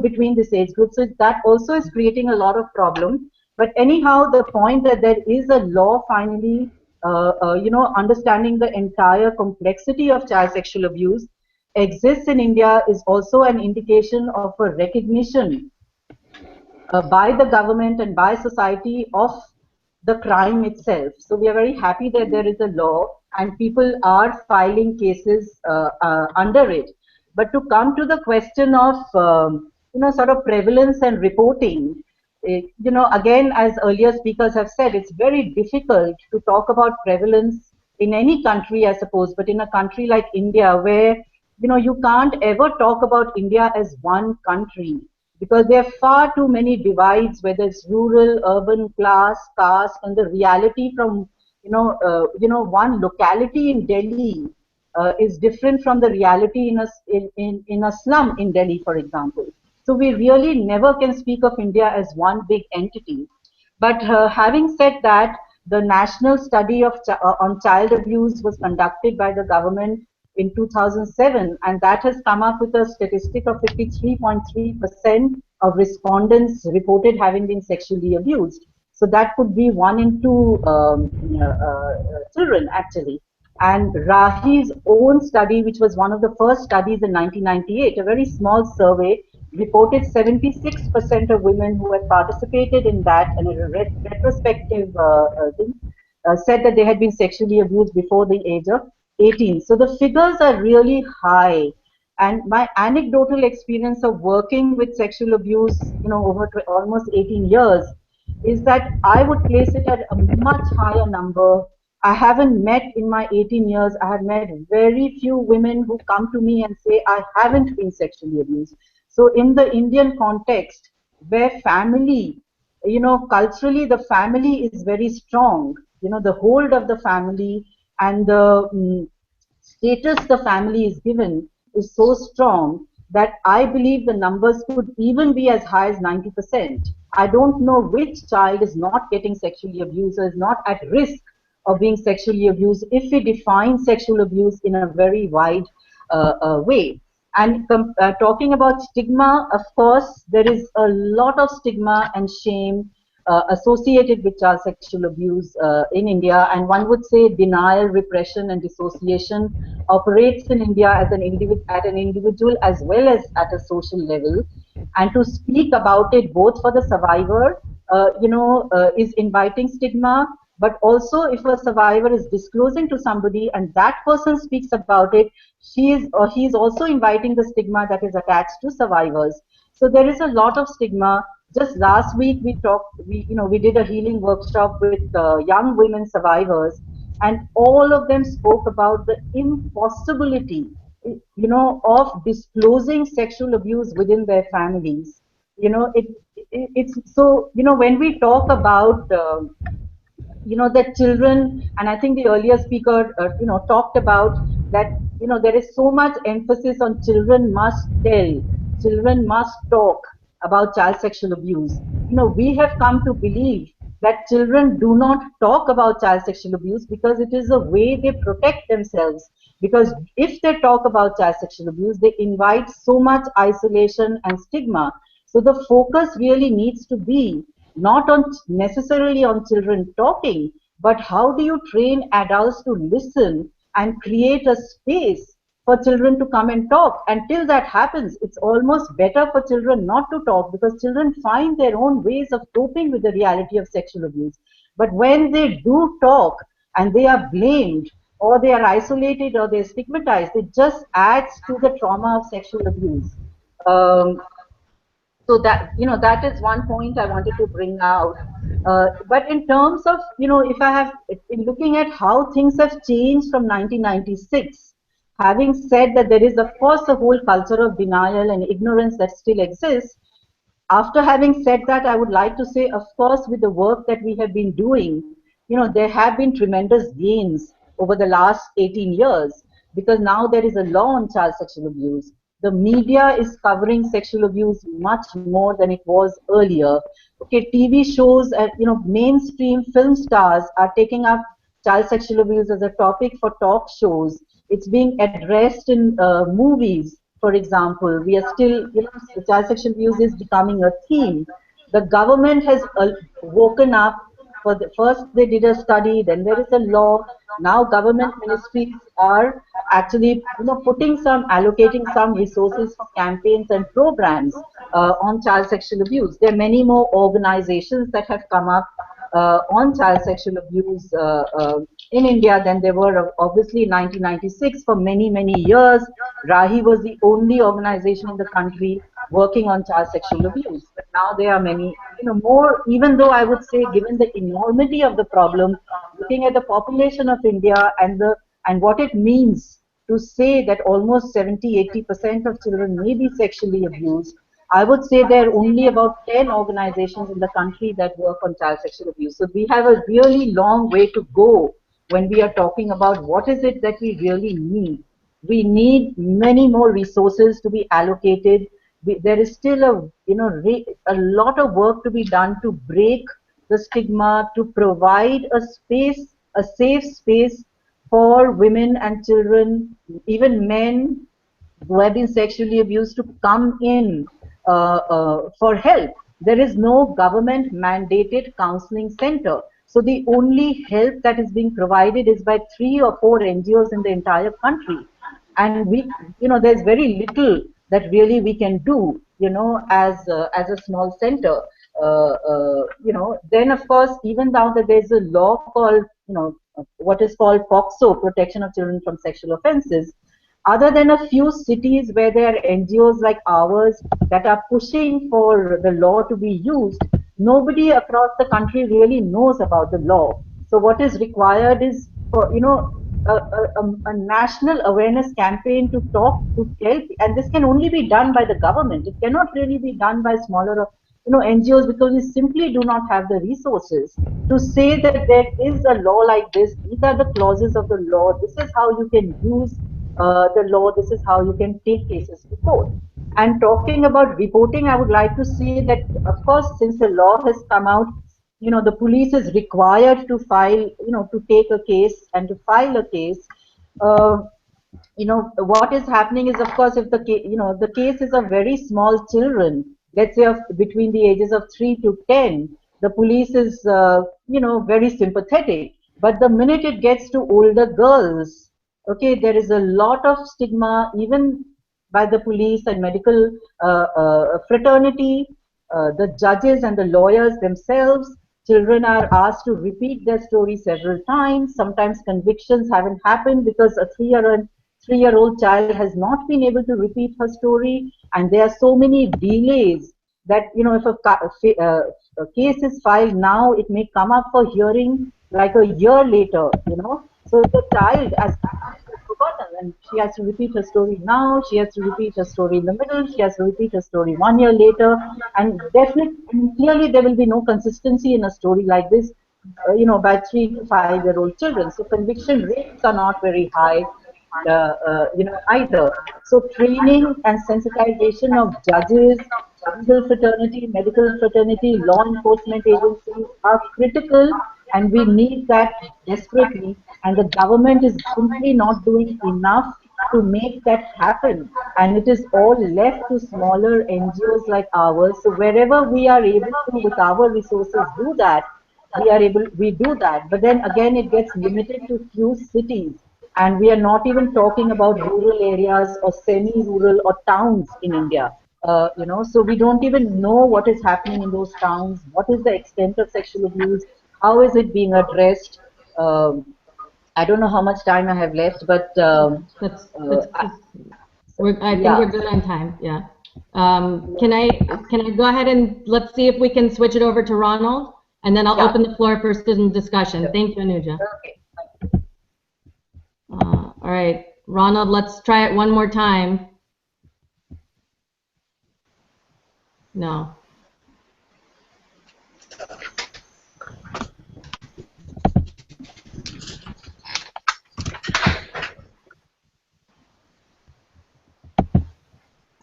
between this age group. So that also is creating a lot of problems. But anyhow, the point that there is a law finally, understanding the entire complexity of child sexual abuse exists in India is also an indication of a recognition by the government and by society of the crime itself. So we are very happy that there is a law and people are filing cases under it. But to come to the question of sort of prevalence and reporting, again, as earlier speakers have said, it's very difficult to talk about prevalence in any country, I suppose, but in a country like India, where you can't ever talk about India as one country, because there are far too many divides, whether it's rural, urban, class, caste, and the reality from one locality in Delhi is different from the reality in a slum in Delhi, for example. So we really never can speak of India as one big entity. But having said that, the national study on child abuse was conducted by the government in 2007, and that has come up with a statistic of 53.3% of respondents reported having been sexually abused. So that could be 1 in 2 children, actually. And Rahi's own study, which was one of the first studies in 1998, a very small survey, reported 76% of women who had participated in that, and a retrospective thing, said that they had been sexually abused before the age of 18. So the figures are really high. And my anecdotal experience of working with sexual abuse, over almost 18 years, is that I would place it at a much higher number. I haven't met in my 18 years, I have met very few women who come to me and say, I haven't been sexually abused. So in the Indian context, where family, culturally the family is very strong, the hold of the family and the status the family is given is so strong that I believe the numbers could even be as high as 90%. I don't know which child is not getting sexually abused or is not at risk of being sexually abused if we define sexual abuse in a very wide way. And talking about stigma, of course, there is a lot of stigma and shame associated with child sexual abuse in India, and one would say denial, repression, and dissociation operates in India as an at an individual as well as at a social level. And to speak about it both for the survivor, is inviting stigma, but also if a survivor is disclosing to somebody and that person speaks about it, she is or he is also inviting the stigma that is attached to survivors. So there is a lot of stigma. Just last week we did a healing workshop with young women survivors, and all of them spoke about the impossibility, of disclosing sexual abuse within their families. It's so, when we talk about that children, and I think the earlier speaker talked about that, there is so much emphasis on children must tell, children must talk about child sexual abuse. We have come to believe that children do not talk about child sexual abuse because it is a way they protect themselves, because if they talk about child sexual abuse, they invite so much isolation and stigma. So the focus really needs to be not on necessarily on children talking, but how do you train adults to listen and create a space for children to come and talk. Until that happens, it's almost better for children not to talk, because children find their own ways of coping with the reality of sexual abuse. But when they do talk and they are blamed, or they are isolated, or they're stigmatized, it just adds to the trauma of sexual abuse. So that is one point I wanted to bring out. But in terms of, if I have, in looking at how things have changed from 1996, having said that there is of course a whole culture of denial and ignorance that still exists, after having said that, I would like to say, of course, with the work that we have been doing, there have been tremendous gains over the last 18 years, because now there is a law on child sexual abuse. The media is covering sexual abuse much more than it was earlier. Okay, TV shows, mainstream film stars are taking up child sexual abuse as a topic for talk shows. It's being addressed in movies. For example, we are still, child sexual abuse is becoming a theme. The government has woken up. First they did a study, then there is a law. Now government ministries are actually, allocating some resources for campaigns and programs on child sexual abuse. There are many more organizations that have come up on child sexual abuse in India than there were obviously in 1996. For many, many years, Rahi was the only organization in the country working on child sexual abuse. But now there are many, more, even though I would say, given the enormity of the problem, looking at the population of India and what it means to say that almost 70–80% of children may be sexually abused, I would say there are only about 10 organizations in the country that work on child sexual abuse. So we have a really long way to go when we are talking about what is it that we really need. We need many more resources to be allocated. There is still a lot of work to be done to break the stigma, to provide a space, a safe space for women and children, even men who have been sexually abused, to come in for help. There is no government mandated counseling center. So the only help that is being provided is by 3 or 4 NGOs in the entire country. And there's very little that really we can do, as a small center. Then of course, even now that there's a law called, what is called POCSO, Protection of Children from Sexual Offences, other than a few cities where there are NGOs like ours that are pushing for the law to be used, nobody across the country really knows about the law. So what is required is for, a national awareness campaign to talk, to help, and this can only be done by the government. It cannot really be done by smaller, NGOs, because we simply do not have the resources to say that there is a law like this. These are the clauses of the law. This is how you can use the law. This is how you can take cases to court. And talking about reporting, I would like to say that, of course, since the law has come out, the police is required to file, to take a case and to file a case. What is happening is, of course, if the case is of very small children, let's say between the ages of 3 to 10, the police is, very sympathetic. But the minute it gets to older girls, okay, there is a lot of stigma, even by the police and medical fraternity, the judges and the lawyers themselves. Children are asked to repeat their story several times. Sometimes convictions haven't happened because a 3 or 3-year-old child has not been able to repeat her story, and there are so many delays that, you know, if a case is filed now, it may come up for hearing like a year later, you know. So the child has forgotten, and she has to repeat her story now, she has to repeat her story in the middle, she has to repeat her story 1 year later, and definitely, clearly there will be no consistency in a story like this, you know, by 3 to 5-year-old children. So conviction rates are not very high, you know, either. So training and sensitization of judges, legal fraternity, medical fraternity, law enforcement agencies are critical, and we need that desperately. And the government is simply not doing enough to make that happen. And it is all left to smaller NGOs like ours. So wherever we are able to, with our resources, do that, we do that. But then again, it gets limited to few cities. And we are not even talking about rural areas or semi-rural or towns in India. You know, so we don't even know what is happening in those towns. What is the extent of sexual abuse? How is it being addressed? I don't know how much time I have left, but I think we're good on time. Yeah. Can I go ahead and let's see if we can switch it over to Ronald, and then I'll open the floor for some discussion. Thank you, Anuja. Okay. All right, Ronald, let's try it one more time. No.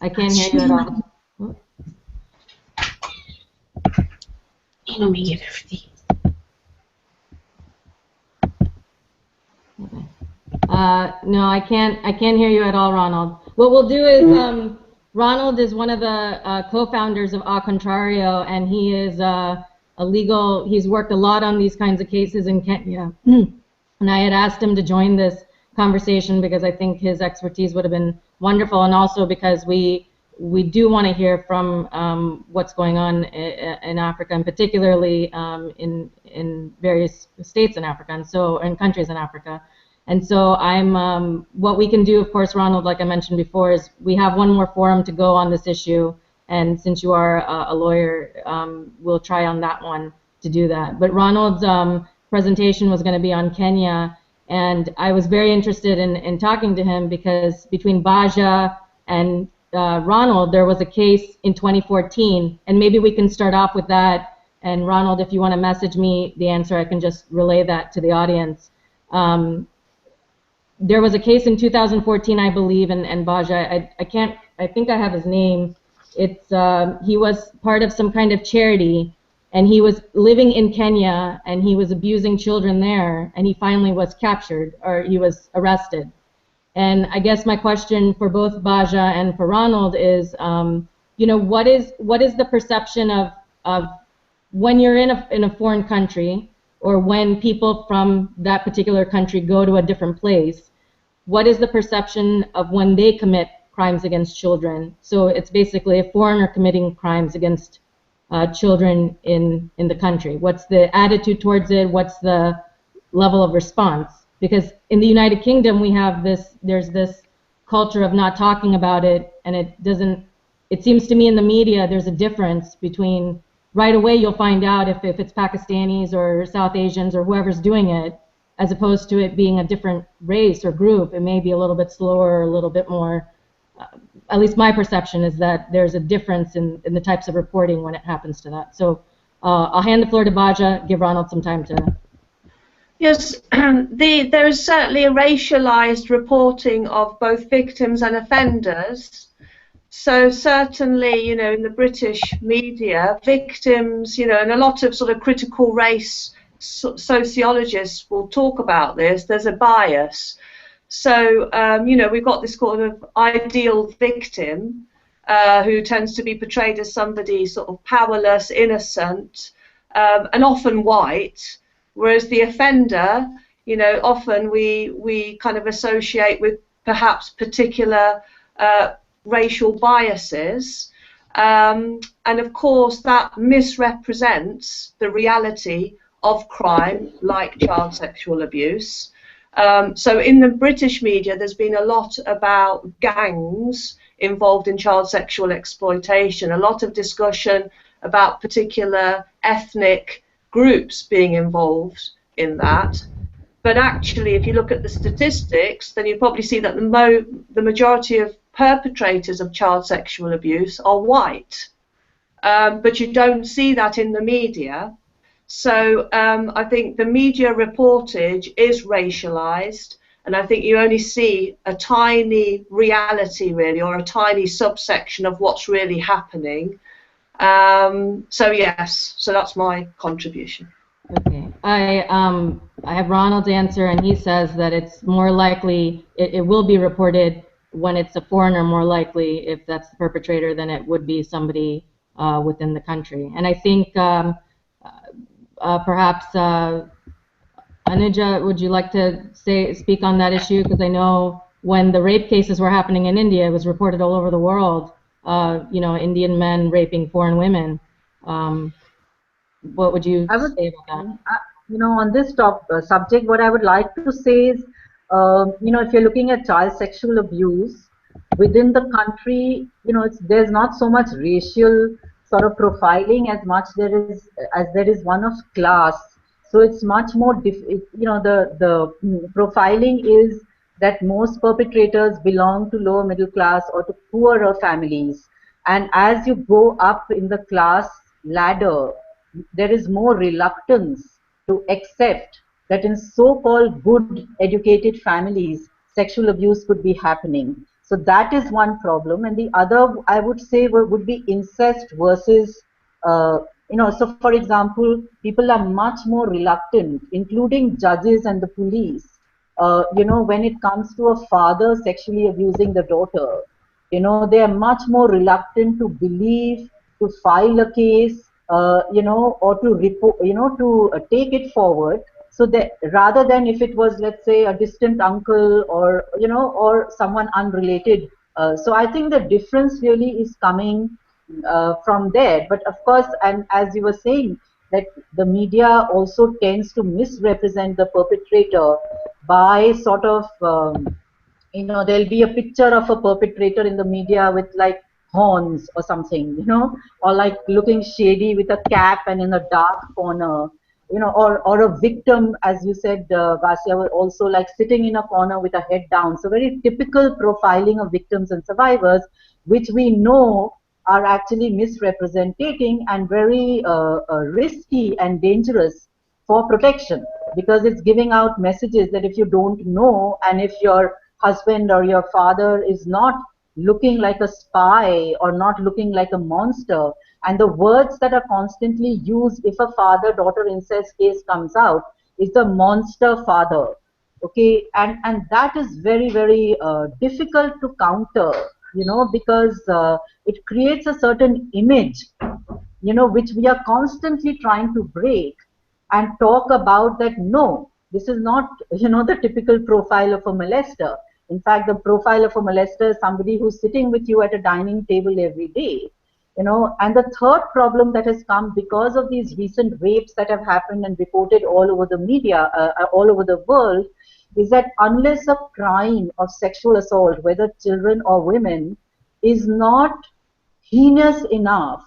I can't hear you at all. No, I can't hear you at all, Ronald. What we'll do is, Ronald is one of the co-founders of A Contrario, and he is he's worked a lot on these kinds of cases in Kenya. And I had asked him to join this conversation because I think his expertise would have been wonderful, and also because we do want to hear from what's going on in Africa, and particularly in various states in Africa, and so in countries in Africa. And so what we can do, of course, Ronald, like I mentioned before, is we have one more forum to go on this issue, and since you are a lawyer, we'll try on that one to do that. But Ronald's presentation was going to be on Kenya, and I was very interested in talking to him because between Baja and Ronald, there was a case in 2014, and maybe we can start off with that. And Ronald, if you want to message me the answer, I can just relay that to the audience. There was a case in 2014, I believe, and Baja, I think I have his name. It's he was part of some kind of charity, and he was living in Kenya, and he was abusing children there, and he finally was captured, or he was arrested. And I guess my question for both Baja and for Ronald is, you know, what is the perception of when you're in a foreign country, or when people from that particular country go to a different place, what is the perception of when they commit crimes against children? So it's basically a foreigner committing crimes against children in the country. What's the attitude towards it? What's the level of response? Because in the United Kingdom, there's this culture of not talking about it, and it seems to me in the media there's a difference between, right away you'll find out if it's Pakistanis or South Asians or whoever's doing it, as opposed to it being a different race or group. It may be a little bit slower, a little bit more, at least my perception is that there's a difference in the types of reporting when it happens to that. So I'll hand the floor to Baja, give Ronald some time to... Yes, there is certainly a racialized reporting of both victims and offenders. So certainly, you know, in the British media, victims, you know, and a lot of sort of critical race sociologists will talk about this. There's a bias. So, you know, we've got this sort of ideal victim who tends to be portrayed as somebody sort of powerless, innocent, and often white. Whereas the offender, you know, often we kind of associate with perhaps particular racial biases. And of course that misrepresents the reality of crime like child sexual abuse. So in the British media, there's been a lot about gangs involved in child sexual exploitation, a lot of discussion about particular ethnic groups being involved in that. But actually, if you look at the statistics, then you probably see that the majority of perpetrators of child sexual abuse are white. But you don't see that in the media. So I think the media reportage is racialized, and I think you only see a tiny reality, really, or a tiny subsection of what's really happening. So yes, so that's my contribution. Okay, I have Ronald's answer, and he says that it's more likely, it will be reported when it's a foreigner, more likely, if that's the perpetrator, than it would be somebody within the country. And I think perhaps Anuja, would you like to speak on that issue? Because I know when the rape cases were happening in India, it was reported all over the world. You know, Indian men raping foreign women. What would you say about that? You know, on this subject, what I would like to say is, you know, if you're looking at child sexual abuse within the country, you know, there's not so much racial sort of profiling as much as there is one of class. So it's much more, you know, the profiling is that most perpetrators belong to lower middle class or to poorer families. And as you go up in the class ladder, there is more reluctance to accept that in so-called good educated families, sexual abuse could be happening. So that is one problem. And the other, I would say, would be incest versus, you know, so for example, people are much more reluctant, including judges and the police, you know, when it comes to a father sexually abusing the daughter, you know, they are much more reluctant to believe, to file a case, you know, or to report, you know, to take it forward. So that rather than if it was, let's say, a distant uncle or, you know, or someone unrelated. So I think the difference really is coming from there. But of course, and as you were saying, that the media also tends to misrepresent the perpetrator by sort of, you know, there'll be a picture of a perpetrator in the media with like horns or something, you know, or like looking shady with a cap and in a dark corner, you know, or a victim, as you said, Vasya, also like sitting in a corner with a head down. So very typical profiling of victims and survivors, which we know are actually misrepresenting and very risky and dangerous for protection, because it's giving out messages that if you don't know, and if your husband or your father is not looking like a spy or not looking like a monster, and the words that are constantly used if a father-daughter incest case comes out is the monster father, okay, and that is very, very difficult to counter, you know, because it creates a certain image, you know, which we are constantly trying to break and talk about that, no, this is not, you know, the typical profile of a molester. In fact, the profile of a molester is somebody who's sitting with you at a dining table every day, you know. And the third problem that has come because of these recent rapes that have happened and reported all over the media, all over the world, is that unless a crime of sexual assault, whether children or women, is not heinous enough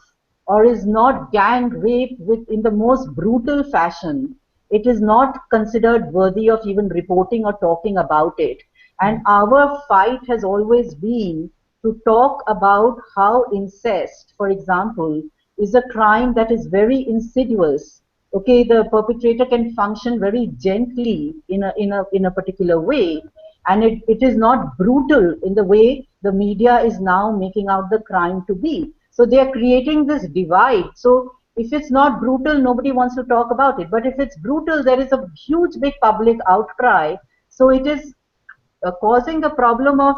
or is not gang rape in the most brutal fashion, it is not considered worthy of even reporting or talking about it. And our fight has always been to talk about how incest, for example, is a crime that is very insidious. Okay, the perpetrator can function very gently in a particular way, and it is not brutal in the way the media is now making out the crime to be. So they are creating this divide. So if it's not brutal, nobody wants to talk about it. But if it's brutal, there is a huge big public outcry. So it is causing the problem of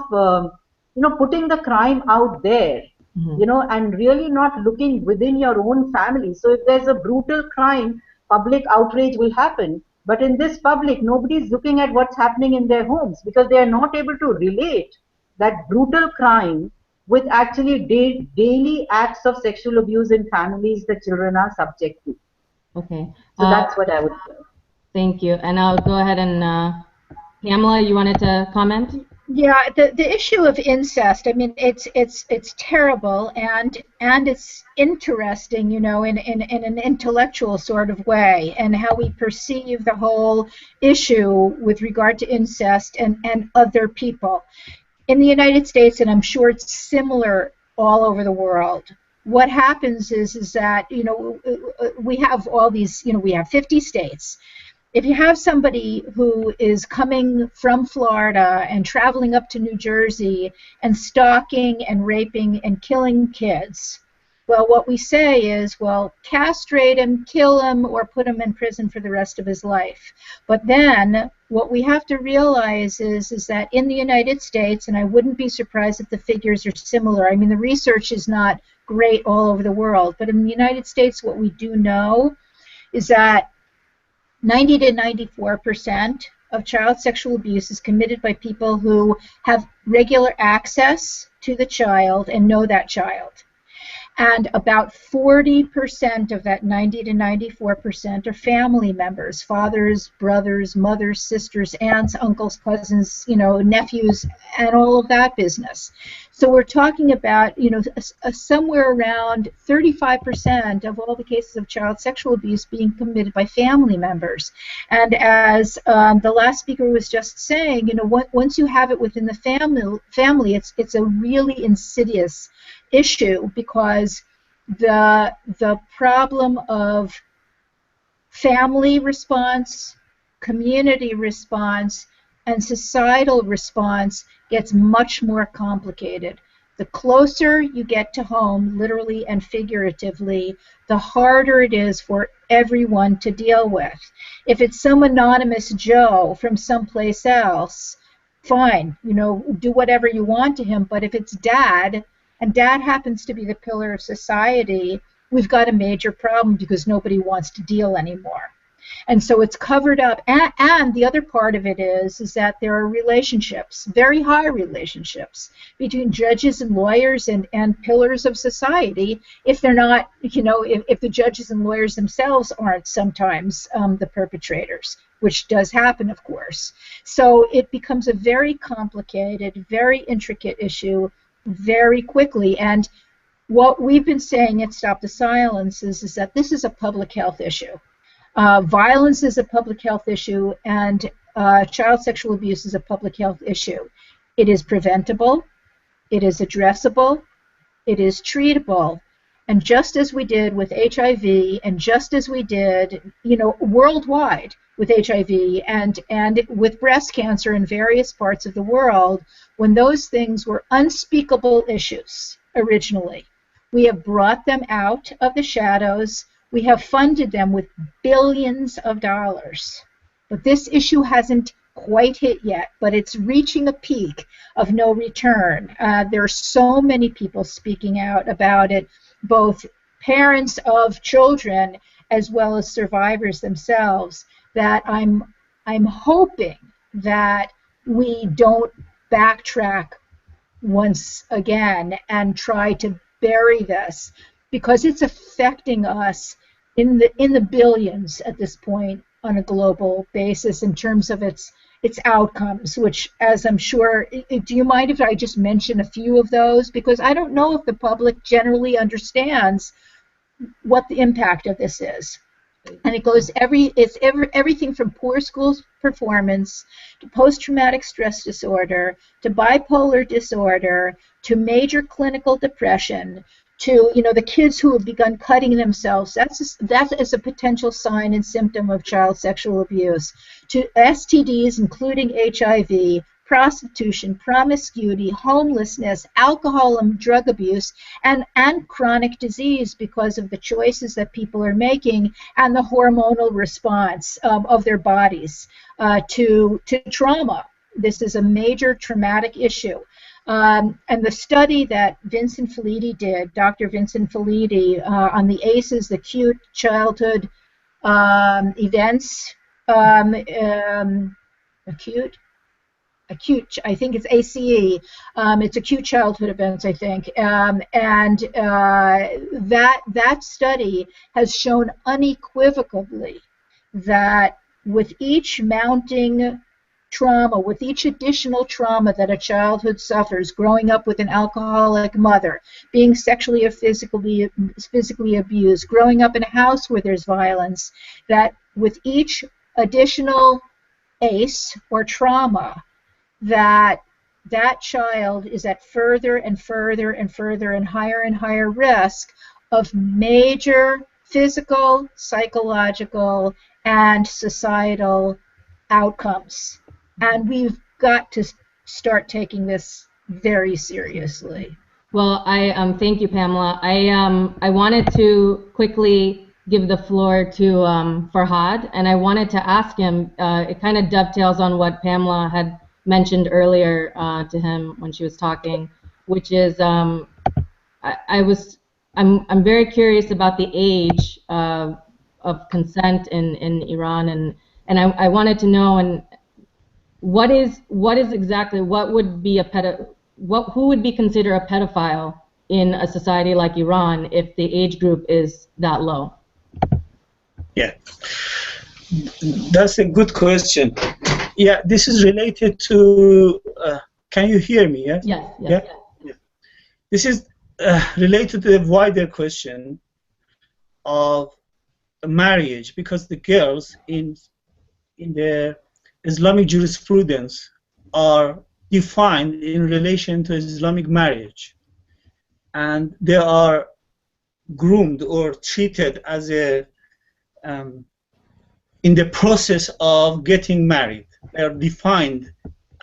you know, putting the crime out there, you know, and really not looking within your own family. So if there's a brutal crime, public outrage will happen. But in this public, nobody is looking at what's happening in their homes, because they are not able to relate that brutal crime with actually daily acts of sexual abuse in families that children are subject to. Okay. So that's what I would say. Thank you. And I'll go ahead and Pamela, you wanted to comment? Yeah, the issue of incest, I mean, it's terrible and it's interesting, you know, in an intellectual sort of way, and how we perceive the whole issue with regard to incest and other people. In the United States, and I'm sure it's similar all over the world, what happens is that, you know, we have all these, you know, we have 50 states. If you have somebody who is coming from Florida and traveling up to New Jersey and stalking and raping and killing kids, well, what we say is, well, castrate him, kill him, or put him in prison for the rest of his life. But then what we have to realize is that in the United States, and I wouldn't be surprised if the figures are similar. I mean, the research is not great all over the world, but in the United States, what we do know is that 90 to 94% of child sexual abuse is committed by people who have regular access to the child and know that child. And about 40% of that 90 to 94% are family members, fathers, brothers, mothers, sisters, aunts, uncles, cousins, you know, nephews, and all of that business. So we're talking about, you know, somewhere around 35% of all the cases of child sexual abuse being committed by family members. And as the last speaker was just saying, you know, once you have it within the family, it's a really insidious issue, because the problem of family response, community response, and societal response gets much more complicated. The closer you get to home, literally and figuratively, the harder it is for everyone to deal with. If it's some anonymous Joe from someplace else, fine, you know, do whatever you want to him. But if it's Dad, and Dad happens to be the pillar of society, we've got a major problem, because nobody wants to deal anymore. And so it's covered up. And the other part of it is that there are relationships, very high relationships, between judges and lawyers and pillars of society, if they're not, you know, if the judges and lawyers themselves aren't sometimes the perpetrators, which does happen, of course. So it becomes a very complicated, very intricate issue very quickly. And what we've been saying at Stop the Silence is that this is a public health issue. Violence is a public health issue, and child sexual abuse is a public health issue. It is preventable, it is addressable, it is treatable. And just as we did with HIV, and just as we did, you know, worldwide with HIV and with breast cancer in various parts of the world, when those things were unspeakable issues originally, we have brought them out of the shadows. We have funded them with billions of dollars. But this issue hasn't quite hit yet, but it's reaching a peak of no return. There are so many people speaking out about it, both parents of children as well as survivors themselves, that I'm hoping that we don't backtrack once again and try to bury this, because it's affecting us in the billions at this point on a global basis in terms of its outcomes, which, as I'm sure, do you mind if I just mention a few of those? Because I don't know if the public generally understands what the impact of this is. And it goes everything from poor school performance to post-traumatic stress disorder to bipolar disorder to major clinical depression to, you know, the kids who have begun cutting themselves. That is a potential sign and symptom of child sexual abuse. To STDs, including HIV, prostitution, promiscuity, homelessness, alcohol and drug abuse, and chronic disease because of the choices that people are making and the hormonal response of their bodies to trauma. This is a major traumatic issue. And the study that Vincent Felitti did, Dr. Vincent Felitti, on the ACEs, the acute childhood events, acute, I think it's ACE, it's acute childhood events, I think, and that study has shown unequivocally that with each mounting trauma, with each additional trauma that a childhood suffers, growing up with an alcoholic mother, being sexually or physically abused, growing up in a house where there's violence, that with each additional ACE or trauma, that child is at further and further and further and higher risk of major physical, psychological, and societal outcomes. And we've got to start taking this very seriously. Well, I thank you, Pamela. I wanted to quickly give the floor to Farhad, and I wanted to ask him. It kind of dovetails on what Pamela had mentioned earlier to him when she was talking, which is I'm very curious about the age of consent in Iran, and I wanted to know what would be who would be considered a pedophile in a society like Iran if the age group is that low? Yeah, that's a good question. Yeah, this is related to. Can you hear me? Yes. Yes. Yeah. Yeah. This is related to the wider question of marriage, because the girls in the Islamic jurisprudence are defined in relation to Islamic marriage, and they are groomed or treated as a in the process of getting married. They are defined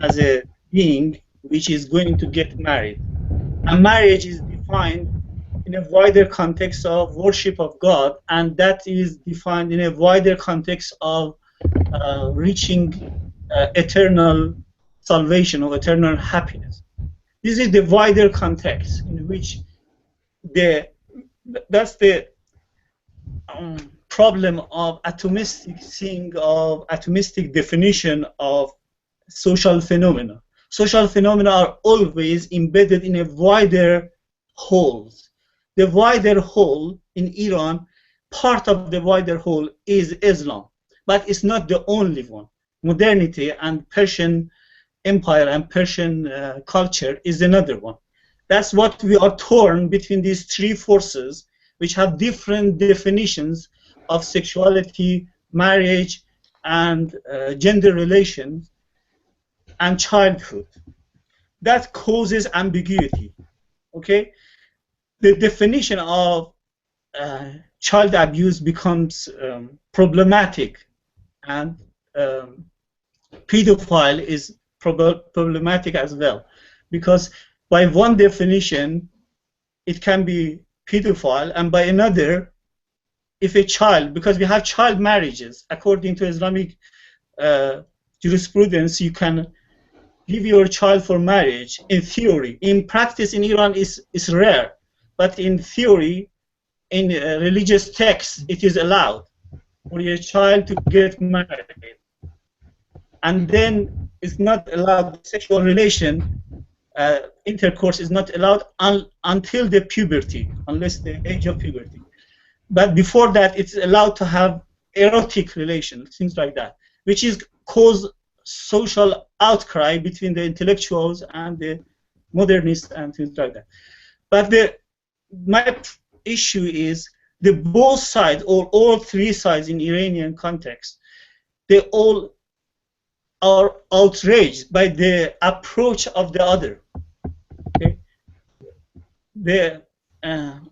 as a being which is going to get married, and marriage is defined in a wider context of worship of God, and that is defined in a wider context of reaching eternal salvation or eternal happiness. This is the wider context in which that's the problem of atomistic definition of social phenomena. Social phenomena are always embedded in a wider whole. The wider whole in Iran, part of the wider whole is Islam, but it's not the only one. Modernity and Persian Empire and Persian culture is another one. That's what we are torn between these three forces, which have different definitions of sexuality, marriage, and gender relations, and childhood. That causes ambiguity. Okay, the definition of child abuse becomes problematic, and pedophile is problematic as well, because by one definition it can be pedophile, and by another, if a child, because we have child marriages according to Islamic jurisprudence, you can give your child for marriage in theory. In practice in Iran is rare, but in theory, in religious texts, it is allowed for your child to get married. And then it's not allowed, sexual relation, intercourse is not allowed until the puberty, unless the age of puberty. But before that, it's allowed to have erotic relations, things like that, which is cause social outcry between the intellectuals and the modernists and things like that. But my issue is the both sides, or all three sides in Iranian context, they all are outraged by the approach of the other. Okay? The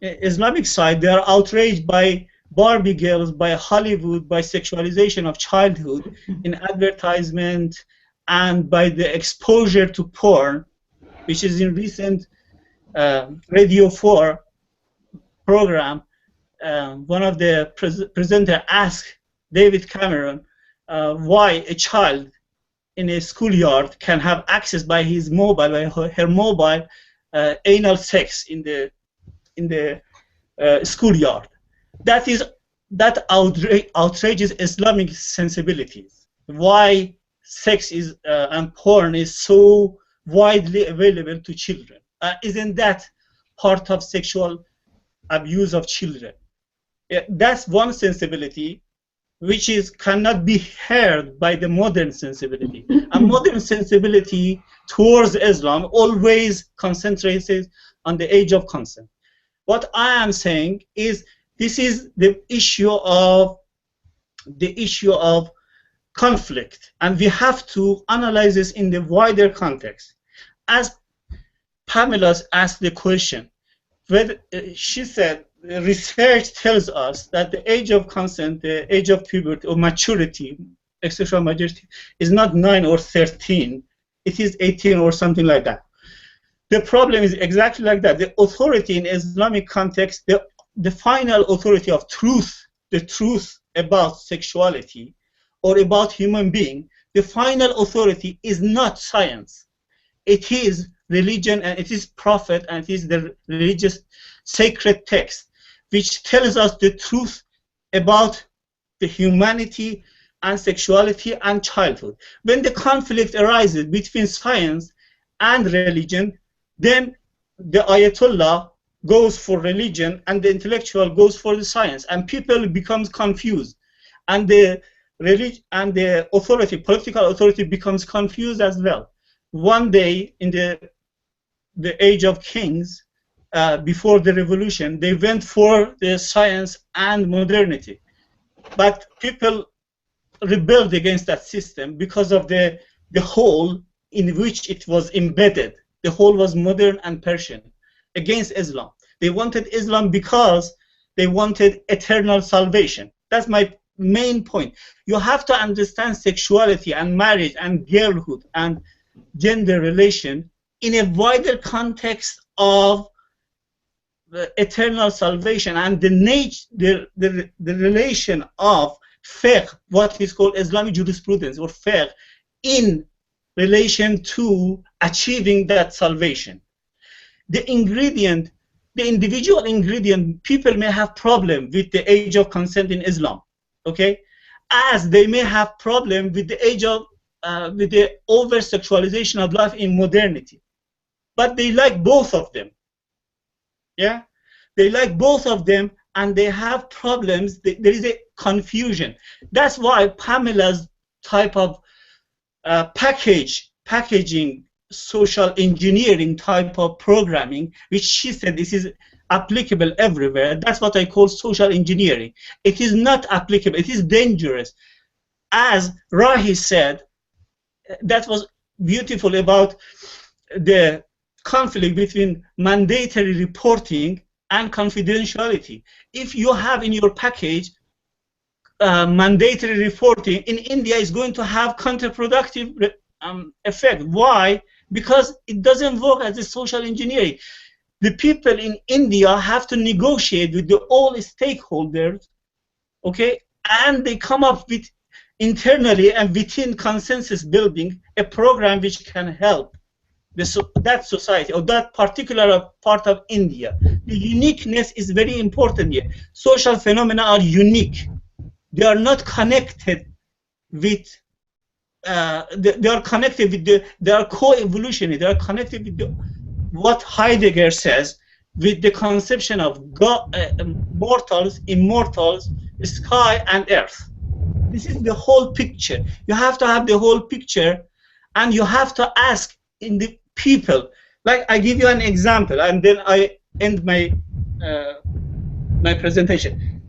Islamic side, they are outraged by Barbie girls, by Hollywood, by sexualization of childhood in advertisement, and by the exposure to porn, which is in recent Radio 4 program. One of the presenters asked David Cameron why a child in a schoolyard can have access by his mobile, by her mobile, anal sex in the schoolyard. That outrages Islamic sensibilities. Why sex is and porn is so widely available to children? Isn't that part of sexual abuse of children? Yeah, that's one sensibility which is cannot be heard by the modern sensibility. And modern sensibility towards Islam always concentrates on the age of consent. What I am saying is this is the issue of conflict, and we have to analyze this in the wider context. As Pamela asked the question, whether, she said research tells us that the age of consent, the age of puberty or maturity, sexual maturity, is not 9 or 13, it is 18 or something like that. The problem is exactly like that. The authority in Islamic context, the final authority of truth, the truth about sexuality or about human being, the final authority is not science. It is religion, and it is prophet, and it is the religious sacred text which tells us the truth about the humanity and sexuality and childhood. When the conflict arises between science and religion, then the Ayatollah goes for religion and the intellectual goes for the science, and people becomes confused, and the religion and the authority, political authority, becomes confused as well. One day in the age of kings, before the revolution, they went for the science and modernity, but people rebelled against that system because of the hole in which it was embedded. The whole was modern and Persian against Islam. They wanted Islam because they wanted eternal salvation. That's my main point. You have to understand sexuality and marriage and girlhood and gender relation in a wider context of the eternal salvation and the relation of fiqh, what is called Islamic jurisprudence or fiqh, in relation to achieving that salvation. The ingredient, the individual ingredient, people may have problem with the age of consent in Islam, okay, as they may have problem with the age of with the over-sexualization of life in modernity. But they like both of them. Yeah? They like both of them, and they have problems. There is a confusion. That's why Pamela's type of packaging, social engineering type of programming, which she said this is applicable everywhere, that's what I call social engineering. It is not applicable. It is dangerous. As Rahi said, that was beautiful about the conflict between mandatory reporting and confidentiality. If you have in your package mandatory reporting, in India is going to have counterproductive effect. Why? Because it doesn't work as a social engineering. The people in India have to negotiate with all stakeholders, okay, and they come up with internally and within consensus building a program which can help that society or that particular part of India. The uniqueness is very important here. Social phenomena are unique. They are not connected with they are connected with they are co-evolutionary. They are connected with what Heidegger says, with the conception of God, mortals, immortals, sky and earth. This is the whole picture. You have to have the whole picture, and you have to ask in the people. Like, I give you an example, and then I end my my presentation.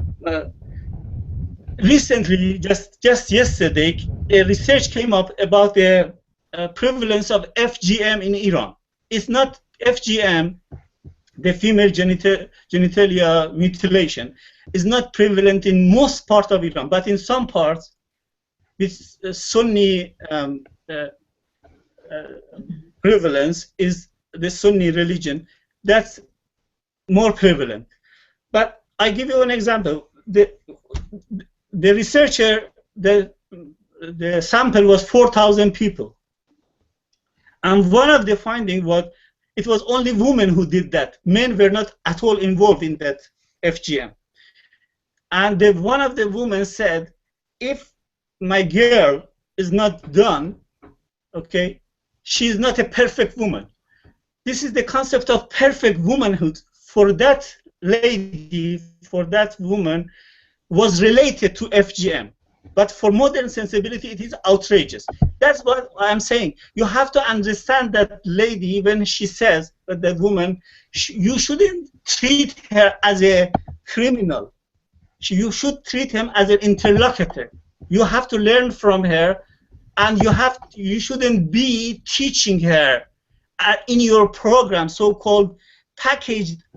Recently, just yesterday, a research came up about the prevalence of FGM in Iran. It's not FGM, the female genitalia mutilation, is not prevalent in most parts of Iran, but in some parts, with Sunni prevalence is the Sunni religion, that's more prevalent. But I give you an example. The researcher, the sample was 4,000 people, and one of the findings was it was only women who did that. Men were not at all involved in that FGM. And one of the women said, if my girl is not done, okay, she is not a perfect woman. This is the concept of perfect womanhood for that lady, for that woman, was related to FGM. But for modern sensibility, it is outrageous. That's what I'm saying. You have to understand that lady when she says that the woman, you shouldn't treat her as a criminal. You should treat him as an interlocutor. You have to learn from her, and you shouldn't be teaching her in your program, so-called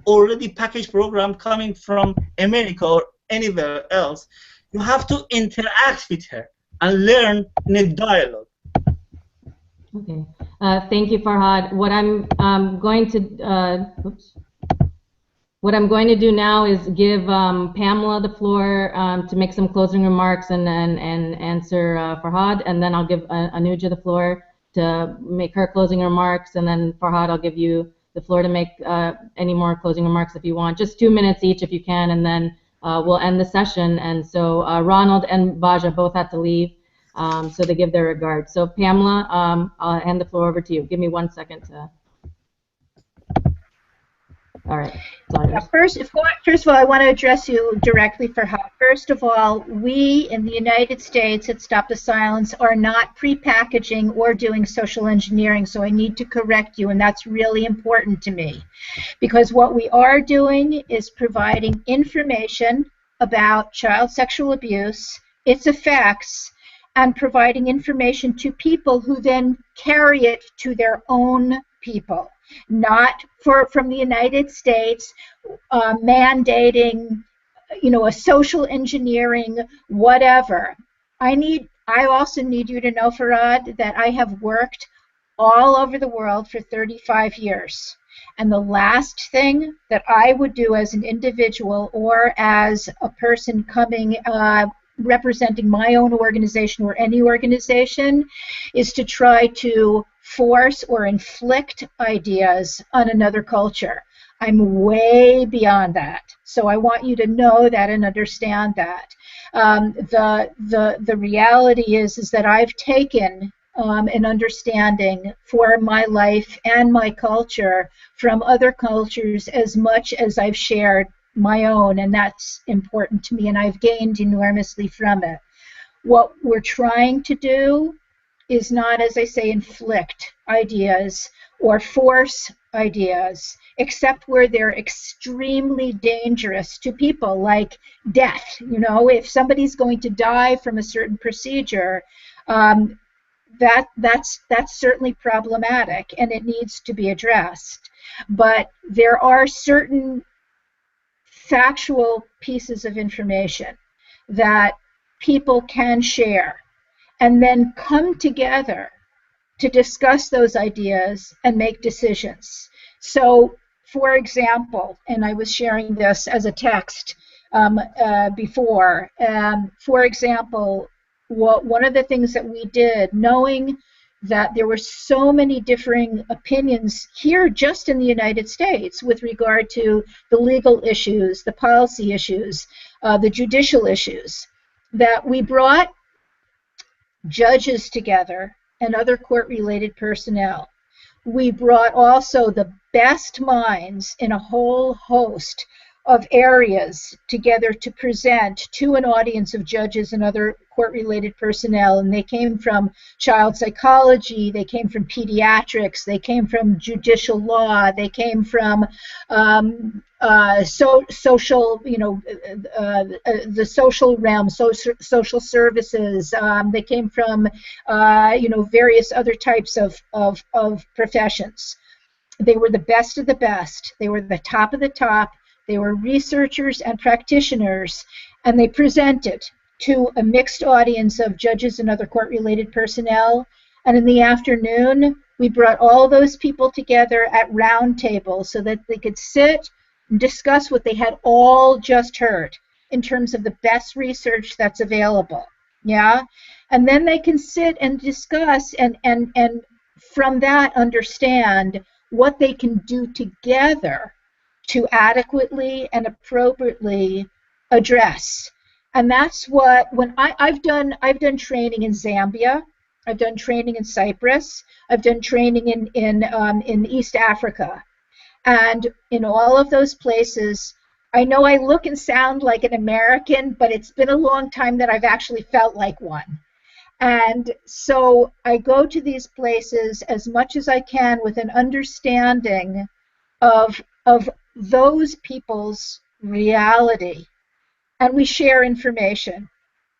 already packaged program coming from America or anywhere else. You have to interact with her and learn in a dialogue. Okay. Thank you, Farhad. What I'm going to do now is give Pamela the floor to make some closing remarks and answer Farhad, and then I'll give Anuja the floor to make her closing remarks, and then Farhad, I'll give you the floor to make any more closing remarks if you want. Just 2 minutes each if you can, and then we'll end the session. And so Ronald and Baja both had to leave, so they give their regards. So Pamela, I'll hand the floor over to you. Give me 1 second to... All right. First of all, I want to address you directly, Farhad. First of all, we in the United States at Stop the Silence are not pre-packaging or doing social engineering, so I need to correct you, and that's really important to me. Because what we are doing is providing information about child sexual abuse, its effects, and providing information to people who then carry it to their own people. Not from the United States mandating, a social engineering, whatever. I also need you to know, Farhad, that I have worked all over the world for 35 years. And the last thing that I would do as an individual or as a person coming representing my own organization or any organization is to try to force or inflict ideas on another culture. I'm way beyond that. So I want you to know that and understand that. The reality is that I've taken an understanding for my life and my culture from other cultures as much as I've shared my own, and that's important to me, and I've gained enormously from it. What we're trying to do is not, as I say, inflict ideas or force ideas, except where they're extremely dangerous to people, like death. If somebody's going to die from a certain procedure, that's certainly problematic, and it needs to be addressed. But there are certain factual pieces of information that people can share and then come together to discuss those ideas and make decisions. So, for example, and I was sharing this as a text before, for example, one of the things that we did, knowing that there were so many differing opinions here just in the United States with regard to the legal issues, the policy issues, the judicial issues, that we brought judges together and other court-related personnel. We brought also the best minds in a whole host of areas together to present to an audience of judges and other court-related personnel, and they came from child psychology, they came from pediatrics, they came from judicial law, they came from social, the social realm, social services, they came from, various other types of professions. They were the best of the best. They were the top of the top. They were researchers and practitioners, and they presented to a mixed audience of judges and other court-related personnel. And in the afternoon, we brought all those people together at round tables so that they could sit and discuss what they had all just heard in terms of the best research that's available. Yeah? And then they can sit and discuss and from that understand what they can do together to adequately and appropriately address. And that's what, when I've done training in Zambia, I've done training in Cyprus, I've done training in East Africa, and in all of those places, I know I look and sound like an American, but it's been a long time that I've actually felt like one. And so I go to these places as much as I can with an understanding of those people's reality. And we share information.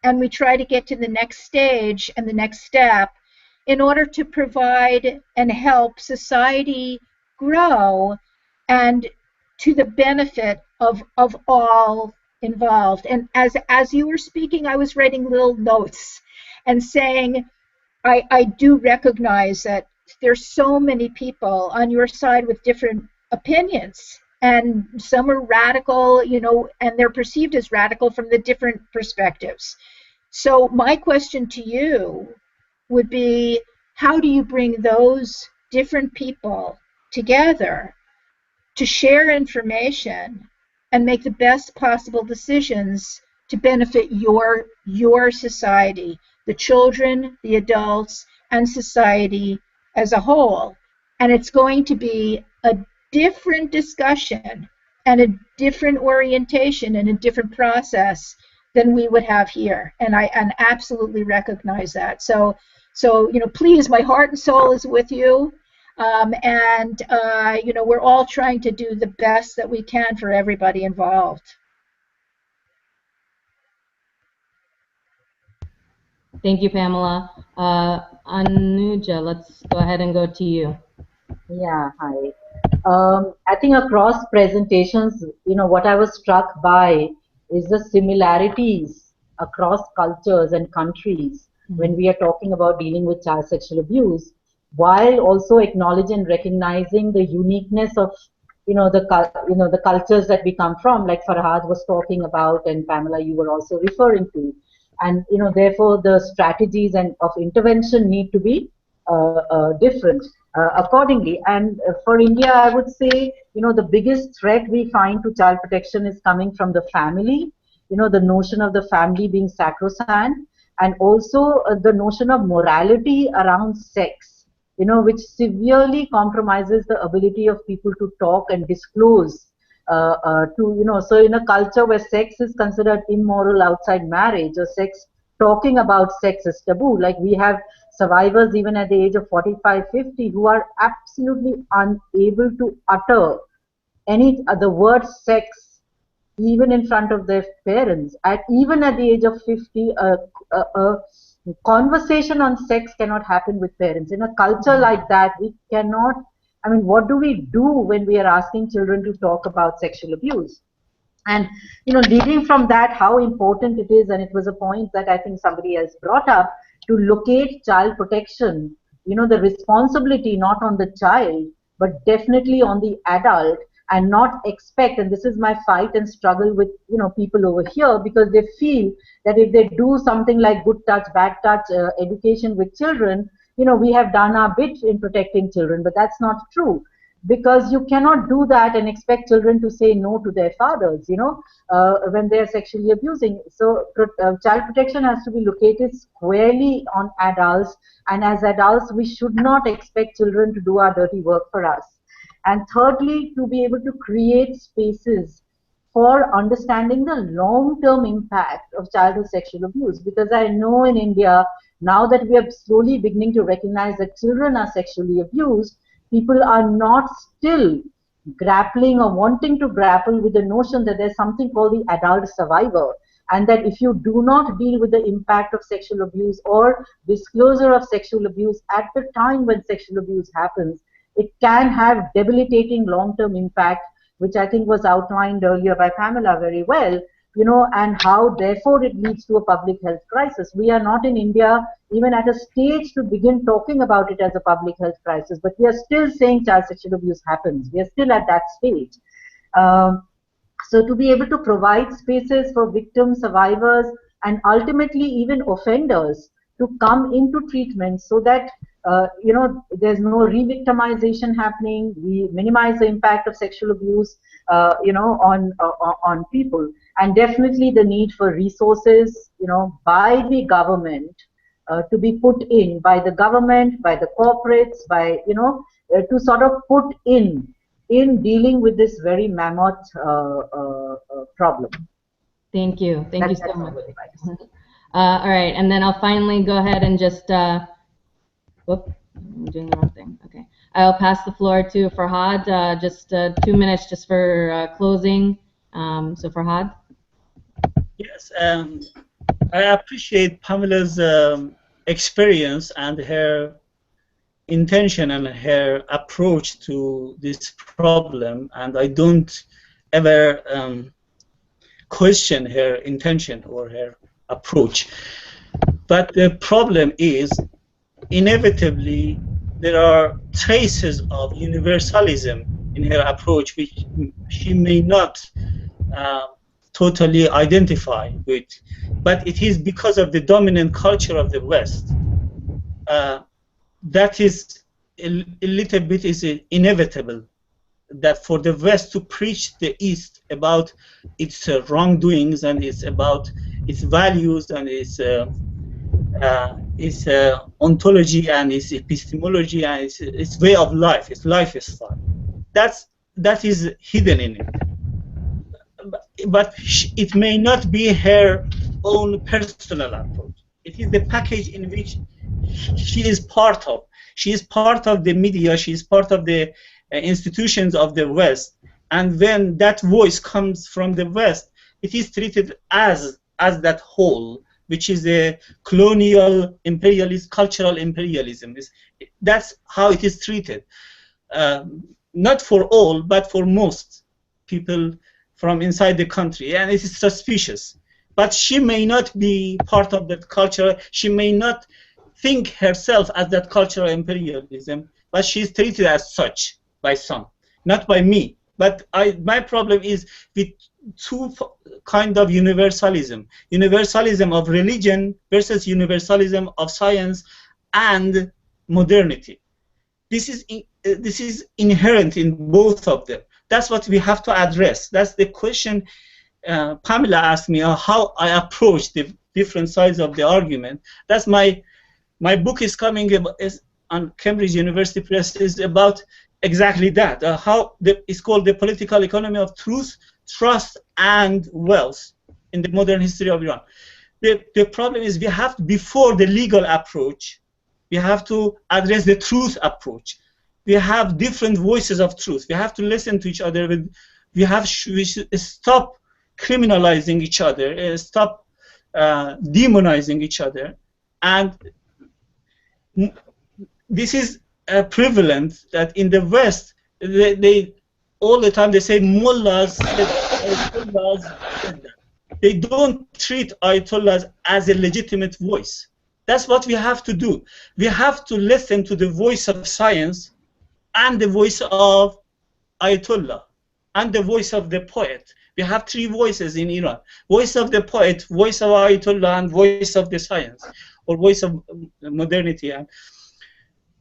And we try to get to the next stage and the next step in order to provide and help society grow and to the benefit of all involved. And as you were speaking, I was writing little notes and saying, I do recognize that there's so many people on your side with different opinions, and some are radical, you know, and they're perceived as radical from the different perspectives. So my question to you would be, how do you bring those different people together to share information and make the best possible decisions to benefit your society, the children, the adults, and society as a whole? And it's going to be a different discussion and a different orientation and a different process than we would have here. And I absolutely recognize that. So you know, please, my heart and soul is with you. You know, we're all trying to do the best that we can for everybody involved. Thank you, Pamela. Anuja, let's go ahead and go to you. Yeah, hi. I think across presentations, you know, what I was struck by is the similarities across cultures and countries when we are talking about dealing with child sexual abuse, while also acknowledging and recognizing the uniqueness of, you know, the cultures that we come from, like Farhad was talking about, and Pamela, you were also referring to. And, you know, therefore the strategies and of intervention need to be different accordingly. And for India, I would say, you know, the biggest threat we find to child protection is coming from the family, you know, the notion of the family being sacrosanct, and also the notion of morality around sex, you know, which severely compromises the ability of people to talk and disclose you know, so in a culture where sex is considered immoral outside marriage, or talking about sex is taboo, like we have survivors even at the age of 45, 50 who are absolutely unable to utter the word sex even in front of their parents. Even at the age of 50, a conversation on sex cannot happen with parents. In a culture like that, we cannot, I mean, what do we do when we are asking children to talk about sexual abuse? And, you know, leading from that, how important it is, and it was a point that I think somebody else brought up, to locate child protection, you know, the responsibility not on the child, but definitely on the adult, and not expect, and this is my fight and struggle with, you know, people over here, because they feel that if they do something like good touch, bad touch education with children, you know, we have done our bit in protecting children, but that's not true. Because you cannot do that and expect children to say no to their fathers, you know, when they are sexually abusing. So child protection has to be located squarely on adults, and as adults, we should not expect children to do our dirty work for us. And thirdly, to be able to create spaces for understanding the long-term impact of childhood sexual abuse. Because I know in India, now that we are slowly beginning to recognize that children are sexually abused, people are not still grappling or wanting to grapple with the notion that there's something called the adult survivor, and that if you do not deal with the impact of sexual abuse or disclosure of sexual abuse at the time when sexual abuse happens, it can have debilitating long-term impact, which I think was outlined earlier by Pamela very well, you know, and how therefore it leads to a public health crisis. We are not in India even at a stage to begin talking about it as a public health crisis, but we are still saying child sexual abuse happens. We are still at that stage. So to be able to provide spaces for victims, survivors, and ultimately even offenders to come into treatment, so that you know, there's no re-victimization happening, we minimize the impact of sexual abuse, you know, on people. And definitely the need for resources, you know, by the government, to be put in by the government, by the corporates, by, you know, to sort of put in in dealing with this very mammoth problem. Thank you. Thank you so That's much. my advice. All right, and then I'll finally go ahead and just, whoop, I'm doing the wrong thing. Okay, I'll pass the floor to Farhad. Just 2 minutes just for closing. So Farhad. Yes, I appreciate Pamela's experience and her intention and her approach to this problem, and I don't ever question her intention or her approach. But the problem is, inevitably, there are traces of universalism in her approach, which she may not totally identify with, but it is because of the dominant culture of the West. That is a little bit is inevitable, that for the West to preach the East about its wrongdoings and it's about its values and its ontology and its epistemology and its way of life, its lifestyle. That is hidden in it. But it may not be her own personal approach. It is the package in which she is part of. She is part of the media, she is part of the institutions of the West, and when that voice comes from the West, it is treated as that whole, which is a colonial imperialist, cultural imperialism. That's how it is treated. Not for all, but for most people from inside the country, and it is suspicious. But she may not be part of that culture, she may not think herself as that cultural imperialism, but she is treated as such by some, not by me. But my problem is with two kind of universalism: universalism of religion versus universalism of science and modernity. This is inherent in both of them. That's what we have to address. That's the question Pamela asked me, how I approach the different sides of the argument. That's my book is coming on Cambridge University Press, is about exactly that. It's called The Political Economy of Truth, Trust, and Wealth in the Modern History of Iran. The problem is we have to, before the legal approach, we have to address the truth approach. We have different voices of truth. We have to listen to each other. We should stop criminalizing each other, stop demonizing each other. And this is prevalent that in the West, they all the time they say mullahs said that. They don't treat ayatollahs as a legitimate voice. That's what we have to do. We have to listen to the voice of science and the voice of ayatollah and the voice of the poet. We have three voices in Iran: voice of the poet, voice of ayatollah, and voice of the science, or voice of modernity. And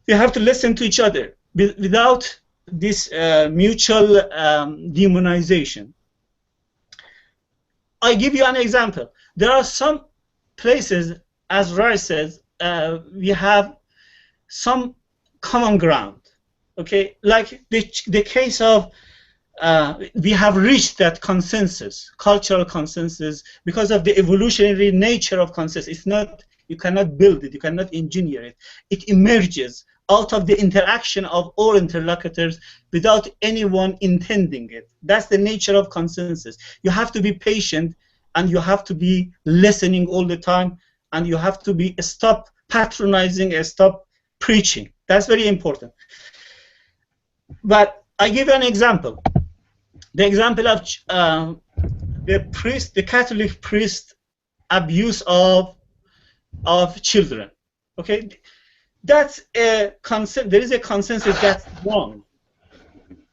we have to listen to each other without this mutual demonization. I give you an example. There are some places, as Rai says, we have some common ground. Okay, like the case of we have reached that consensus, cultural consensus, because of the evolutionary nature of consensus. It's not, you cannot build it, you cannot engineer it. It emerges out of the interaction of all interlocutors without anyone intending it. That's the nature of consensus. You have to be patient, and you have to be listening all the time, and you have to be stop patronizing and stop preaching. That's very important. But I give you an example. The example of the Catholic priest abuse of children. Okay, that's a there is a consensus that's wrong.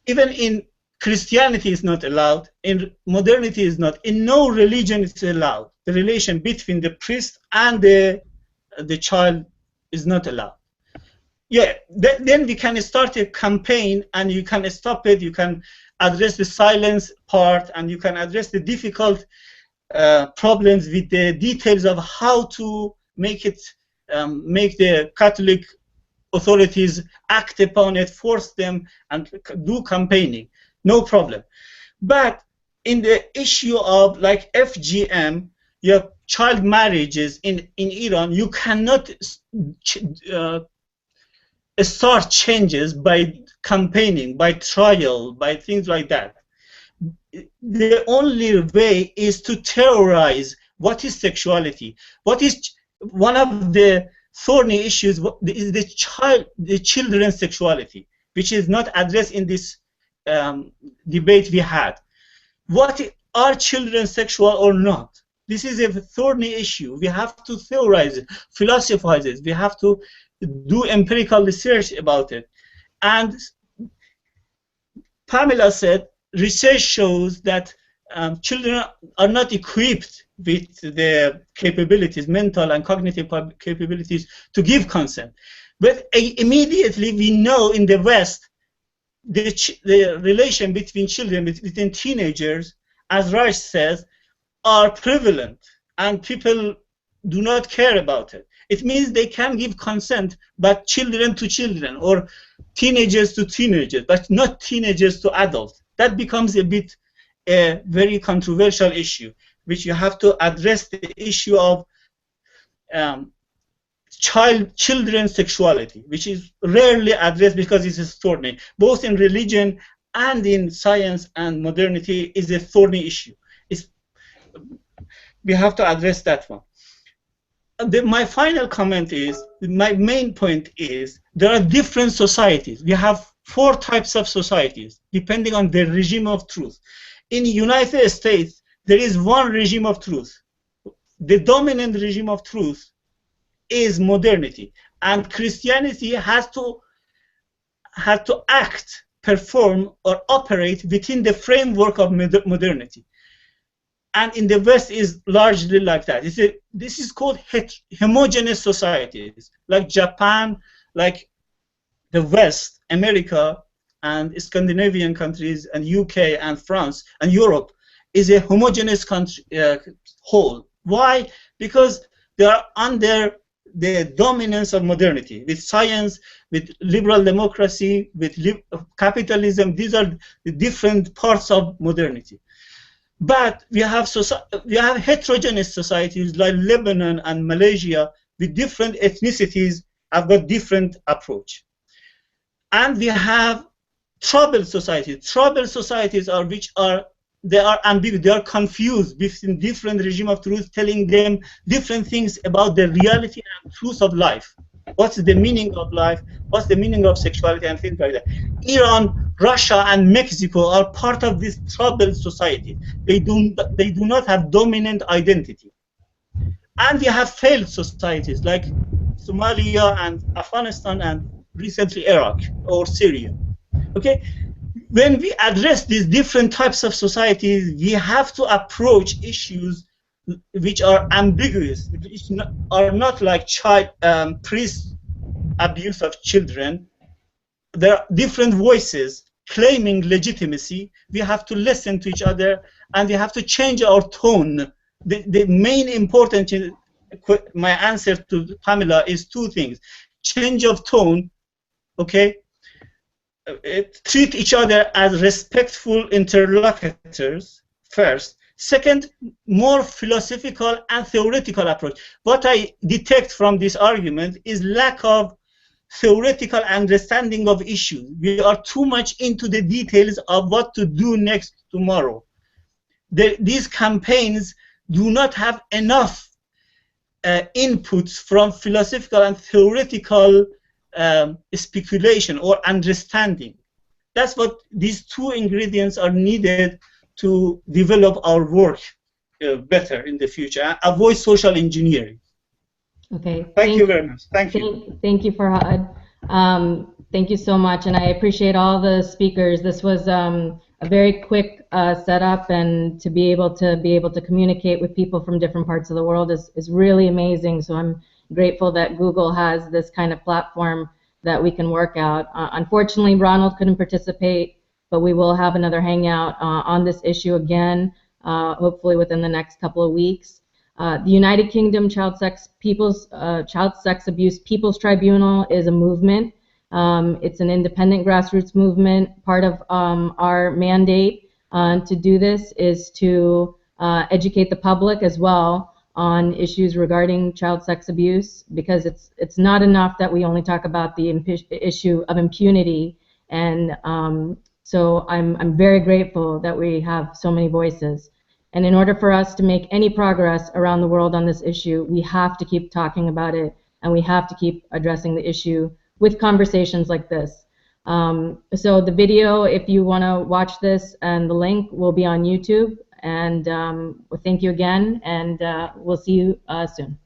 Even in Christianity is not allowed. In modernity is not. In no religion is allowed. The relation between the priest and the child is not allowed. Yeah, then we can start a campaign, and you can stop it. You can address the silence part, and you can address the difficult problems with the details of how to make it, make the Catholic authorities act upon it, force them, and do campaigning. No problem. But in the issue of like FGM, you have child marriages in Iran, you cannot start changes by campaigning, by trial, by things like that. The only way is to terrorize what is sexuality. What is one of the thorny issues is the children's sexuality, which is not addressed in this debate we had. What are children sexual or not? This is a thorny issue. We have to theorize it, philosophize it. We have to do empirical research about it. And Pamela said, research shows that children are not equipped with the capabilities, mental and cognitive capabilities, to give consent. But immediately we know in the West, the relation between children, between teenagers, as Raj says, are prevalent, and people do not care about it. It means they can give consent, but children to children, or teenagers to teenagers, but not teenagers to adults. That becomes a bit a very controversial issue, which you have to address the issue of children's sexuality, which is rarely addressed because it is thorny. Both in religion and in science and modernity is a thorny issue. We have to address that one. My final comment is, my main point is, there are different societies. We have 4 types of societies, depending on the regime of truth. In the United States, there is one regime of truth. The dominant regime of truth is modernity, and Christianity has to act, perform, or operate within the framework of modernity. And in the West is largely like that. This is called homogeneous societies, like Japan, like the West, America, and Scandinavian countries, and UK, and France, and Europe is a homogeneous country, whole. Why? Because they are under the dominance of modernity, with science, with liberal democracy, with capitalism. These are the different parts of modernity. But we have heterogeneous societies like Lebanon and Malaysia with different ethnicities have got different approach. And we have troubled societies. Troubled societies are ambiguous. They are confused between different regime of truth, telling them different things about the reality and truth of life. What's the meaning of life? What's the meaning of sexuality, and things like that. Iran, Russia, and Mexico are part of this troubled society. They do not have dominant identity. And we have failed societies like Somalia and Afghanistan, and recently Iraq or Syria. Okay, when we address these different types of societies, we have to approach issues which are ambiguous, which are not like priest abuse of children. There are different voices claiming legitimacy. We have to listen to each other, and we have to change our tone. The main important, my answer to Pamela is 2 things. Change of tone, okay? Treat each other as respectful interlocutors, first. Second, more philosophical and theoretical approach. What I detect from this argument is lack of theoretical understanding of issues. We are too much into the details of what to do next tomorrow. These campaigns do not have enough inputs from philosophical and theoretical speculation or understanding. That's what these 2 ingredients are needed to develop our work better in the future, avoid social engineering. Okay. Thank you very much. Thank you. Thank you, Farhad. Thank you so much, and I appreciate all the speakers. This was a very quick setup, and to be able to communicate with people from different parts of the world is really amazing. So I'm grateful that Google has this kind of platform that we can work out. Unfortunately, Ronald couldn't participate, but we will have another hangout on this issue again, hopefully within the next couple of weeks. The United Kingdom Child Sex Abuse People's Tribunal is a movement. It's an independent grassroots movement. Part of our mandate to do this is to educate the public as well on issues regarding child sex abuse, because it's not enough that we only talk about the issue of impunity. And so I'm very grateful that we have so many voices. And in order for us to make any progress around the world on this issue, we have to keep talking about it, and we have to keep addressing the issue with conversations like this. So the video, if you want to watch this, and the link will be on YouTube. And thank you again, and we'll see you soon.